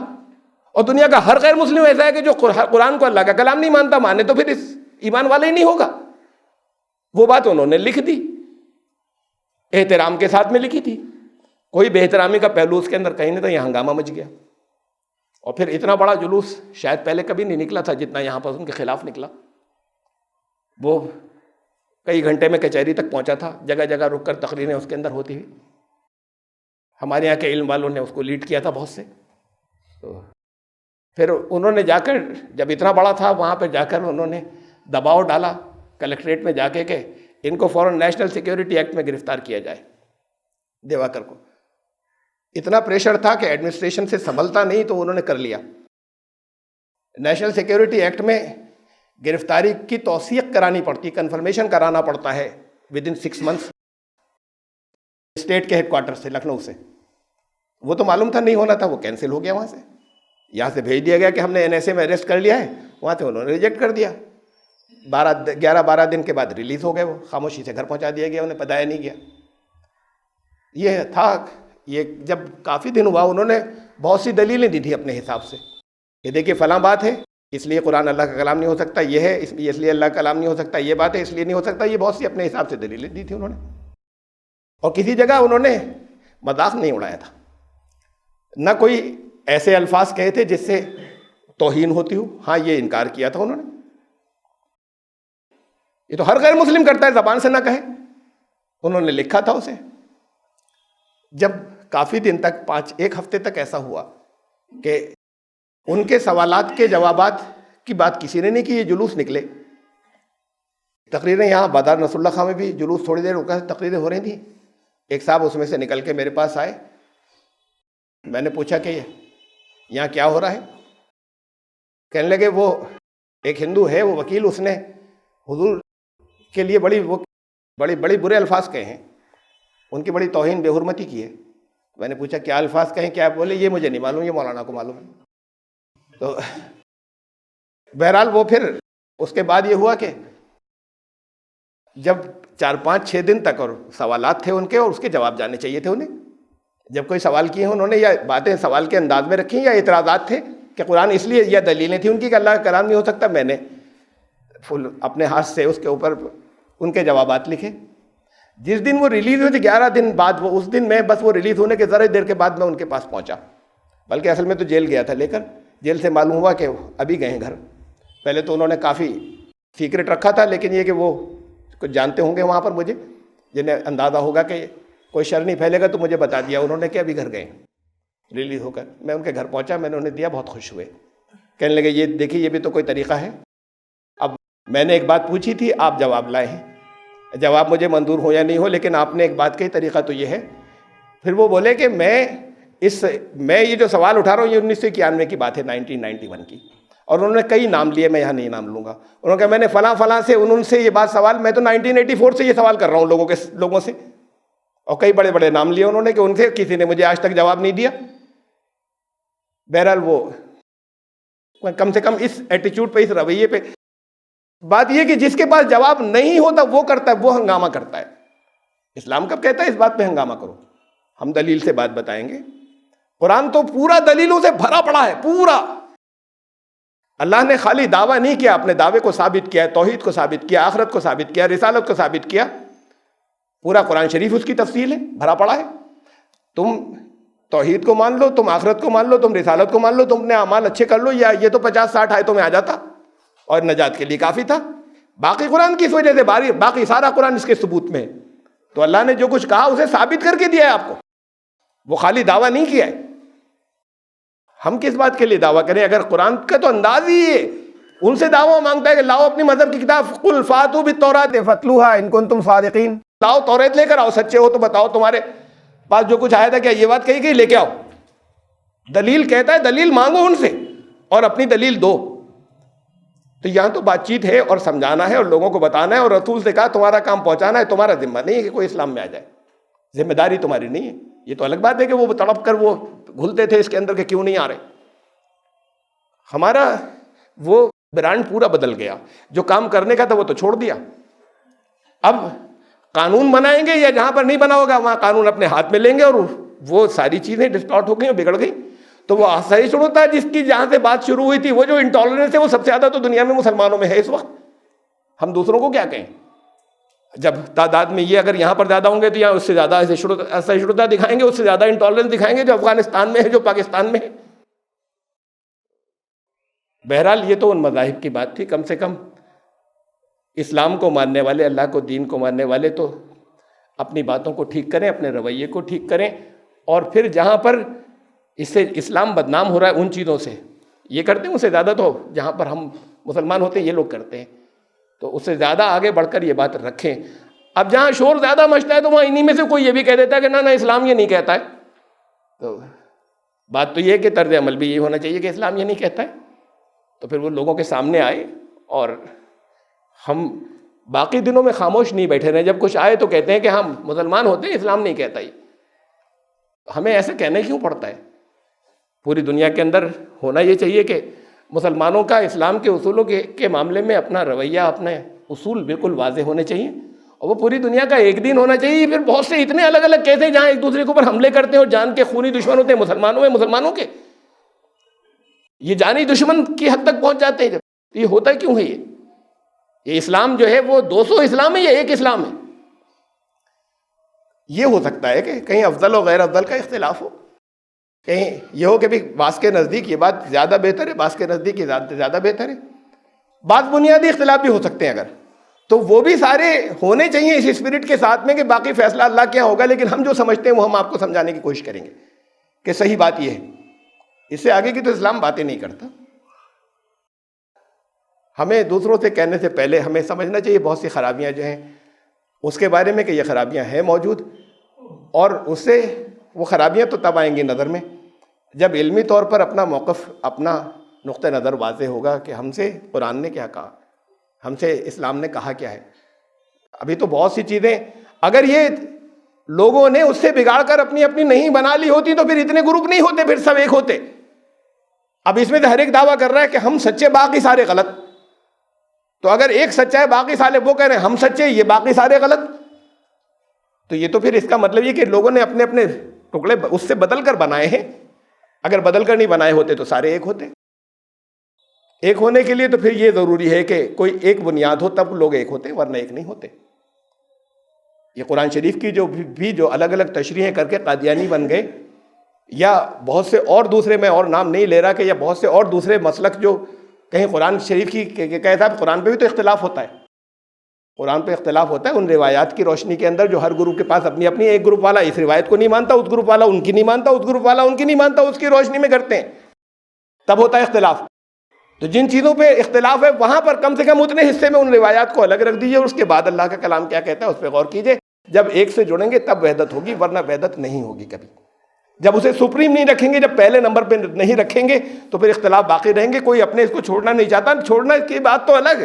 اور دنیا کا ہر غیر مسلم ایسا ہے کہ جو قرآن کو اللہ کا کلام نہیں مانتا۔ مانے تو پھر اس ایمان والے ہی نہیں ہوگا۔ وہ بات انہوں نے لکھ دی، احترام کے ساتھ میں لکھی تھی، کوئی بے احترامی کا پہلو اس کے اندر کہیں نہیں تھا، یہ ہنگامہ مچ گیا، اور پھر اتنا بڑا جلوس شاید پہلے کبھی نہیں نکلا تھا جتنا یہاں پر ان کے خلاف نکلا۔ وہ کئی گھنٹے میں کچہری تک پہنچا تھا، جگہ جگہ رک کر تقریریں اس کے اندر ہوتی ہوئی۔ ہمارے یہاں کے علم والوں نے اس کو لیڈ کیا تھا بہت سے۔ تو پھر انہوں نے جا کر، جب اتنا بڑا تھا، وہاں پہ جا کر انہوں نے دباؤ ڈالا کلکٹریٹ میں جا کے کہ ان کو فوراً نیشنل سیکیورٹی ایکٹ میں گرفتار کیا جائے، دیواکر کو۔ اتنا پریشر تھا کہ ایڈمنسٹریشن سے سنبھلتا نہیں، تو انہوں نے کر لیا۔ نیشنل سیکیورٹی ایکٹ میں گرفتاری کی توثیق کرانی پڑتی، کنفرمیشن کرانا پڑتا ہے ود ان 6 months اسٹیٹ کے ہیڈ کوارٹر سے، لکھنؤ سے۔ وہ تو معلوم تھا نہیں ہونا تھا، وہ کینسل ہو گیا وہاں سے، یہاں سے بھیج دیا گیا کہ ہم نے NSA میں اریسٹ کر لیا ہے، وہاں سے انہوں نے ریجیکٹ کر دیا۔ 11-12 دن کے بعد ریلیز ہو گئے، وہ خاموشی سے گھر پہنچا دیا گیا، انہیں بتایا نہیں گیا۔ یہ تھا، یہ جب کافی دن ہوا، انہوں نے بہت سی دلیلیں دی تھی اپنے حساب سے کہ دیکھیے فلاں بات ہے، اس لیے قرآن اللہ کا کلام نہیں ہو سکتا، یہ ہے اس لیے اللہ کا کلام نہیں ہو سکتا، یہ بات ہے اس لیے نہیں ہو سکتا، یہ بہت سی اپنے حساب سے دلیلیں دی تھی انہوں نے، اور کسی جگہ انہوں نے مذاق نہیں اڑایا تھا، نہ کوئی ایسے الفاظ کہے تھے جس سے توہین ہوتی ہو۔ ہاں، یہ انکار کیا تھا انہوں نے، یہ تو ہر غیر مسلم کرتا ہے، زبان سے نہ کہے، انہوں نے لکھا تھا اسے۔ جب کافی دن تک، 1 ہفتے تک ایسا ہوا کہ ان کے سوالات کے جوابات کی بات کسی نے نہیں کی، یہ جلوس نکلے۔ تقریریں یہاں بازار نصر اللہ خان میں بھی جلوس تھوڑی دیر رکا، تقریریں ہو رہی تھیں، ایک صاحب اس میں سے نکل کے میرے پاس آئے، میں نے پوچھا کہ یہاں کیا ہو رہا ہے؟ کہنے لگے وہ ایک ہندو ہے، وہ وکیل، اس نے حضور کے لیے بڑی برے الفاظ کہے ہیں، ان کی بڑی توہین بے حرمتی کی ہے۔ میں نے پوچھا کیا الفاظ کہیں، کیا بولے؟ یہ مجھے نہیں معلوم، یہ مولانا کو معلوم ہے۔ تو بہرحال وہ پھر اس کے بعد یہ ہوا کہ جب 4-5-6 دن تک اور سوالات تھے ان کے، اور اس کے جواب جاننے چاہیے تھے انہیں، جب کوئی سوال کیے ہیں انہوں نے، یا باتیں سوال کے انداز میں رکھی، یا اعتراضات تھے کہ قرآن اس لیے، یا دلیلیں تھیں ان کی کہ اللہ کا کلام نہیں ہو سکتا، میں نے اپنے ہاتھ سے اس کے اوپر ان کے جوابات لکھے۔ جس دن وہ ریلیز ہوئی تھی 11 دن بعد، وہ اس دن میں بس وہ ریلیز ہونے کے ذرا دیر کے بعد میں ان کے پاس پہنچا، بلکہ اصل میں تو جیل گیا تھا لے کر، جیل سے معلوم ہوا کہ ابھی گئے ہیں گھر۔ پہلے تو انہوں نے کافی سیکرٹ رکھا تھا، لیکن یہ کہ وہ کچھ جانتے ہوں گے وہاں پر مجھے، جنہیں اندازہ ہوگا کہ کوئی شر نہیں پھیلے گا، تو مجھے بتا دیا انہوں نے کہ ابھی گھر گئے ریلیز ہو کر۔ میں ان کے گھر پہنچا، میں نے انہیں دیا، بہت خوش ہوئے، کہنے لگے یہ دیکھیے یہ بھی تو کوئی طریقہ ہے، اب میں نے ایک بات پوچھی تھی، آپ جواب لائے ہیں، جواب مجھے منظور ہو یا نہیں ہو، لیکن آپ نے ایک بات کہی، طریقہ تو یہ ہے۔ پھر وہ بولے کہ میں یہ جو سوال اٹھا رہا ہوں، یہ 1991 کی بات ہے، 1991 کی، اور انہوں نے کئی نام لیے، میں یہاں نہیں نام لوں گا۔ انہوں نے کہا میں نے فلاں سے انہوں سے یہ بات سوال، میں تو 1984 سے یہ سوال کر رہا ہوں لوگوں سے، اور کئی بڑے بڑے نام لیے انہوں نے کہ ان سے کسی نے مجھے آج تک جواب نہیں دیا۔ بہرحال وہ کم سے کم اس ایٹیچیوڈ پہ، اس رویے پہ، بات یہ کہ جس کے پاس جواب نہیں ہوتا وہ کرتا ہے، وہ ہنگامہ کرتا ہے۔ اسلام کب کہتا ہے اس بات پہ ہنگامہ کرو؟ ہم دلیل سے بات بتائیں گے۔ قرآن تو پورا دلیلوں سے بھرا پڑا ہے، پورا۔ اللہ نے خالی دعویٰ نہیں کیا، اپنے دعوے کو ثابت کیا، توحید کو ثابت کیا، آخرت کو ثابت کیا، رسالت کو ثابت کیا۔ پورا قرآن شریف اس کی تفصیل ہے، بھرا پڑا ہے۔ تم توحید کو مان لو، تم آخرت کو مان لو، تم رسالت کو مان لو، تم اپنے اعمال اچھے کر لو، یا یہ تو 50-60 آیتوں میں آ جاتا اور نجات کے لیے کافی تھا۔ باقی قرآن کس وجہ سے باقی سارا قرآن اس کے ثبوت میں ہے۔ تو اللہ نے جو کچھ کہا اسے ثابت کر کے دیا ہے آپ کو، وہ خالی دعویٰ نہیں کیا ہے۔ ہم کس بات کے لیے دعویٰ کریں؟ اگر قرآن کا تو انداز ہی ہے، ان سے دعویٰ مانگتا ہے کہ لاؤ اپنی مذہب کی کتاب، قل فاتوا بالتوراۃ فاتلوها ان کنتم صادقین، لاؤ توریت لے کر آؤ، سچے ہو تو بتاؤ تمہارے پاس جو کچھ آیا تھا کیا یہ بات کہی گئی، لے کے آؤ۔ دلیل کہتا ہے دلیل مانگو ان سے اور اپنی دلیل دو۔ تو یہاں تو بات چیت ہے اور سمجھانا ہے اور لوگوں کو بتانا ہے، اور رسول سے کہا تمہارا کام پہنچانا ہے، تمہارا ذمہ نہیں ہے کہ کوئی اسلام میں آ جائے، ذمہ داری تمہاری نہیں ہے۔ یہ تو الگ بات ہے کہ وہ تڑپ کر وہ گھلتے تھے اس کے اندر کہ کیوں نہیں آ رہے۔ ہمارا وہ برانڈ پورا بدل گیا، جو کام کرنے کا تھا وہ تو چھوڑ دیا۔ اب قانون بنائیں گے یا جہاں پر نہیں بنا ہوگا وہاں قانون اپنے ہاتھ میں لیں گے اور وہ ساری چیزیں ڈسٹارٹ ہو گئی اور بگڑ گئی. تو وہ سہیشنوتا جس کی جہاں سے بات شروع ہوئی تھی, وہ جو انٹالرنس ہے وہ سب سے زیادہ تو دنیا میں مسلمانوں میں ہے اس وقت. ہم دوسروں کو کیا کہیں؟ جب تعداد میں یہ اگر یہاں پر زیادہ ہوں گے تو یہاں اس سے زیادہ سہیشنوتا دکھائیں گے, اس سے زیادہ انٹالرنس دکھائیں گے جو افغانستان میں ہے, جو پاکستان میں ہے. بہرحال یہ تو ان مذاہب کی بات تھی. کم سے کم اسلام کو ماننے والے, اللہ کو, دین کو ماننے والے تو اپنی باتوں کو ٹھیک کریں, اپنے رویے کو ٹھیک کریں, اور پھر جہاں پر اس سے اسلام بدنام ہو رہا ہے ان چیزوں سے یہ کرتے ہیں, اس سے زیادہ تو جہاں پر ہم مسلمان ہوتے ہیں یہ لوگ کرتے ہیں, تو اس سے زیادہ آگے بڑھ کر یہ بات رکھیں. اب جہاں شور زیادہ مچتا ہے تو وہاں انہی میں سے کوئی یہ بھی کہہ دیتا ہے کہ نہ اسلام یہ نہیں کہتا ہے. تو بات تو یہ ہے کہ طرز عمل بھی یہ ہونا چاہیے کہ اسلام یہ نہیں کہتا ہے. تو پھر وہ لوگوں کے سامنے آئے اور ہم باقی دنوں میں خاموش نہیں بیٹھے رہے. جب کچھ آئے تو کہتے ہیں کہ ہم مسلمان ہوتے ہیں, اسلام نہیں کہتا ہی. ہمیں ایسے کہنا کیوں پڑتا ہے؟ پوری دنیا کے اندر ہونا یہ چاہیے کہ مسلمانوں کا اسلام کے اصولوں کے معاملے میں اپنا رویہ, اپنے اصول بالکل واضح ہونے چاہیے, اور وہ پوری دنیا کا ایک دین ہونا چاہیے. پھر بہت سے اتنے الگ الگ کیسے جہاں ایک دوسرے کے اوپر حملے کرتے ہیں اور جان کے خونی دشمن ہوتے ہیں مسلمانوں میں, مسلمانوں کے یہ جانی دشمن کی حد تک پہنچ جاتے ہیں. جب یہ ہوتا کیوں ہے؟ یہ اسلام جو ہے وہ 200 اسلام ہے یا ایک اسلام ہے؟ یہ ہو سکتا ہے کہ کہیں افضل و غیر افضل کا اختلاف ہو, کہیں یہ ہو کہ بھی بعض کے نزدیک یہ بات زیادہ بہتر ہے, بعض کے نزدیک یہ زیادہ بہتر ہے. بعض بنیادی اختلاف بھی ہو سکتے ہیں اگر, تو وہ بھی سارے ہونے چاہیے اس اسپرٹ کے ساتھ میں کہ باقی فیصلہ اللہ کیا ہوگا, لیکن ہم جو سمجھتے ہیں وہ ہم آپ کو سمجھانے کی کوشش کریں گے کہ صحیح بات یہ ہے. اس سے آگے کی تو اسلام باتیں نہیں کرتا. ہمیں دوسروں سے کہنے سے پہلے ہمیں سمجھنا چاہیے بہت سی خرابیاں جو ہیں اس کے بارے میں کہ یہ خرابیاں ہیں موجود, اور اس سے وہ خرابیاں تو تب آئیں گی نظر میں جب علمی طور پر اپنا موقف, اپنا نقطہ نظر واضح ہوگا کہ ہم سے قرآن نے کیا کہا, ہم سے اسلام نے کہا کیا ہے. ابھی تو بہت سی چیزیں اگر یہ لوگوں نے اس سے بگاڑ کر اپنی اپنی نہیں بنا لی ہوتی تو پھر اتنے گروپ نہیں ہوتے, پھر سب ایک ہوتے. اب اس میں تو ہر ایک دعویٰ کر رہا ہے کہ ہم سچے باقی سارے غلط. تو اگر ایک سچا ہے باقی سارے, وہ کہہ رہے ہیں ہم سچے یہ باقی سارے غلط, تو یہ تو پھر اس کا مطلب یہ کہ لوگوں نے اپنے اپنے ٹکڑے اس سے بدل کر بنائے ہیں. اگر بدل کر نہیں بنائے ہوتے تو سارے ایک ہوتے. ایک ہونے کے لیے تو پھر یہ ضروری ہے کہ کوئی ایک بنیاد ہو تب لوگ ایک ہوتے, ورنہ ایک نہیں ہوتے. یہ قرآن شریف کی جو الگ الگ تشریحیں کر کے قادیانی بن گئے, یا بہت سے اور دوسرے, میں اور نام نہیں لے رہا, کہ یا بہت سے اور دوسرے مسلک جو کہیں قرآن شریف کی کہتا ہے قرآن پہ بھی تو اختلاف ہوتا ہے, قرآن پہ اختلاف ہوتا ہے ان روایات کی روشنی کے اندر جو ہر گروپ کے پاس اپنی اپنی, ایک گروپ والا اس روایت کو نہیں مانتا, اس گروپ والا ان کی نہیں مانتا, اس گروپ والا ان کی نہیں مانتا, اس کی روشنی میں کرتے ہیں, تب ہوتا ہے اختلاف. تو جن چیزوں پہ اختلاف ہے وہاں پر کم سے کم اتنے حصے میں ان روایات کو الگ رکھ دیجیے, اور اس کے بعد اللہ کا کلام کیا کہتا ہے اس پہ غور کیجیے. جب ایک سے جڑیں گے تب وحدت ہوگی, ورنہ وحدت نہیں ہوگی کبھی. جب اسے سپریم نہیں رکھیں گے, جب پہلے نمبر پہ نہیں رکھیں گے, تو پھر اختلاف باقی رہیں گے. کوئی اپنے اس کو چھوڑنا نہیں چاہتا, چھوڑنا کی بات تو الگ.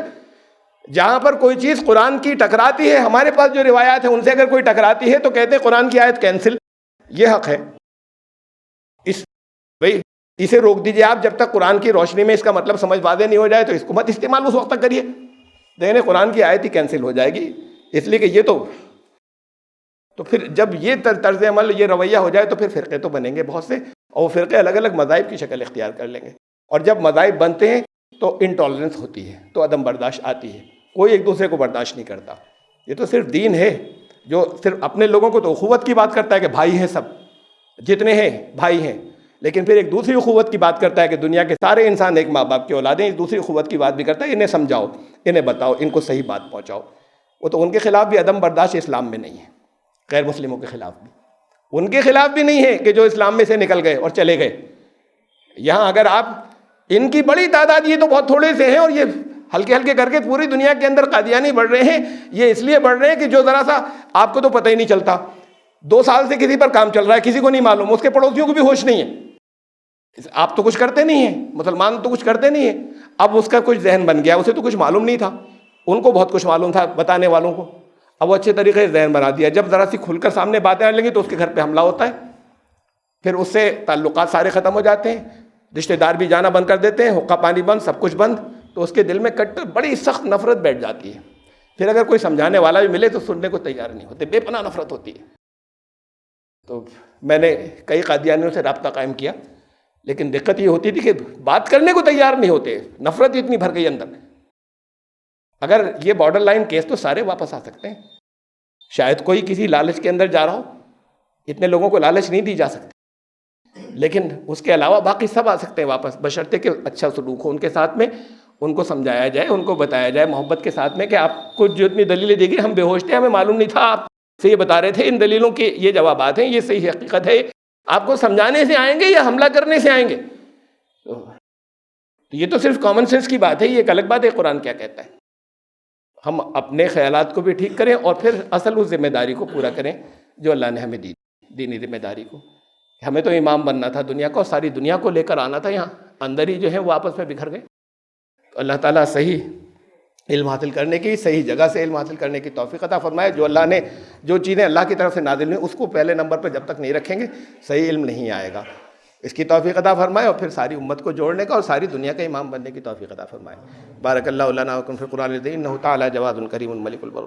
جہاں پر کوئی چیز قرآن کی ٹکراتی ہے, ہمارے پاس جو روایات ہیں ان سے اگر کوئی ٹکراتی ہے تو کہتے ہیں قرآن کی آیت کینسل, یہ حق ہے. اسے روک دیجئے آپ, جب تک قرآن کی روشنی میں اس کا مطلب سمجھ واضح نہیں ہو جائے تو اس کو مت استعمال اس وقت تک کریے. دیکھیں قرآن کی آیت ہی کینسل ہو جائے گی, اس لیے کہ یہ تو پھر جب یہ طرز عمل, یہ رویہ ہو جائے تو پھر فرقے تو بنیں گے بہت سے, اور وہ فرقے الگ الگ مذاہب کی شکل اختیار کر لیں گے. اور جب مذاہب بنتے ہیں تو انٹالرنس ہوتی ہے, تو عدم برداشت آتی ہے, کوئی ایک دوسرے کو برداشت نہیں کرتا. یہ تو صرف دین ہے جو صرف اپنے لوگوں کو تو اخوت کی بات کرتا ہے کہ بھائی ہیں, سب جتنے ہیں بھائی ہیں, لیکن پھر ایک دوسری اخوت کی بات کرتا ہے کہ دنیا کے سارے انسان ایک ماں باپ کے اولادیں. ایک دوسری اخوت کی بات بھی کرتا ہے, انہیں سمجھاؤ, انہیں بتاؤ, ان کو صحیح بات پہنچاؤ. وہ تو ان کے خلاف بھی عدم برداشت اسلام میں نہیں ہے, غیر مسلموں کے خلاف بھی, ان کے خلاف بھی نہیں ہے کہ جو اسلام میں سے نکل گئے اور چلے گئے. یہاں اگر آپ ان کی بڑی تعداد, یہ تو بہت تھوڑے سے ہیں, اور یہ ہلکے ہلکے کر کے پوری دنیا کے اندر قادیانی بڑھ رہے ہیں. یہ اس لیے بڑھ رہے ہیں کہ جو ذرا سا آپ کو تو پتہ ہی نہیں چلتا, 2 سال سے کسی پر کام چل رہا ہے, کسی کو نہیں معلوم, اس کے پڑوسیوں کو بھی ہوش نہیں ہے. آپ تو کچھ کرتے نہیں ہیں, مسلمان تو کچھ کرتے نہیں ہیں. اب اس کا کچھ ذہن بن گیا, اسے تو کچھ معلوم نہیں تھا, ان کو بہت کچھ معلوم تھا بتانے والوں کو. اب وہ اچھے طریقے سے ذہن بنا دیا, جب ذرا سی کھل کر سامنے باتیں آنے لگی تو اس کے گھر پہ حملہ ہوتا ہے, پھر اس سے تعلقات سارے ختم ہو جاتے ہیں, رشتہ دار بھی جانا بند کر دیتے ہیں, حقہ پانی بند, سب کچھ بند. تو اس کے دل میں بڑی سخت نفرت بیٹھ جاتی ہے. پھر اگر کوئی سمجھانے والا بھی ملے تو سننے کو تیار نہیں ہوتے، بے پناہ نفرت ہوتی ہے۔ تو میں نے کئی قادیانیوں سے رابطہ قائم کیا، لیکن دقت یہ ہوتی تھی کہ بات کرنے کو تیار نہیں ہوتے، نفرت اتنی بھر گئی اندر۔ اگر یہ بارڈر لائن کیس تو سارے واپس آ سکتے ہیں، شاید کوئی کسی لالچ کے اندر جا رہا ہو، اتنے لوگوں کو لالچ نہیں دی جا سکتی، لیکن اس کے علاوہ باقی سب آ سکتے ہیں واپس، بشرطے کہ اچھا سلوک ہو ان کے ساتھ میں، ان کو سمجھایا جائے، ان کو بتایا جائے محبت کے ساتھ میں کہ آپ کو جو اتنی دلیلیں دی گئی ہم بے ہوش تھے، ہمیں معلوم نہیں تھا، آپ سے یہ بتا رہے تھے، ان دلیلوں کے یہ جوابات ہیں، یہ صحیح حقیقت ہے، آپ کو سمجھانے سے آئیں گے یا حملہ کرنے سے آئیں گے؟ تو یہ تو صرف کامن سینس کی بات ہے، یہ ایک الگ بات ہے قرآن کیا کہتا ہے۔ ہم اپنے خیالات کو بھی ٹھیک کریں اور پھر اصل اس ذمہ داری کو پورا کریں جو اللہ نے ہمیں دی، دینی ذمہ داری کو۔ ہمیں تو امام بننا تھا دنیا کا، اور ساری دنیا کو لے کر آنا تھا یہاں، اندر ہی جو ہے وہ آپس میں بکھر گئے۔ تو اللہ تعالیٰ صحیح علم حاصل کرنے کی، صحیح جگہ سے علم حاصل کرنے کی توفیق عطا فرمائے۔ جو اللہ نے جو چیزیں اللہ کی طرف سے نازل ہوئی اس کو پہلے نمبر پہ جب تک نہیں رکھیں گے صحیح علم نہیں آئے گا، اس کی توفیق عطا فرمائے، اور پھر ساری امت کو جوڑنے کا اور ساری دنیا کا امام بننے کی توفیق عطا فرمائے۔ بارک اللہ لنا و لکم فی القرآن العظیم، انہ تعالی جواد کریم الملک البر۔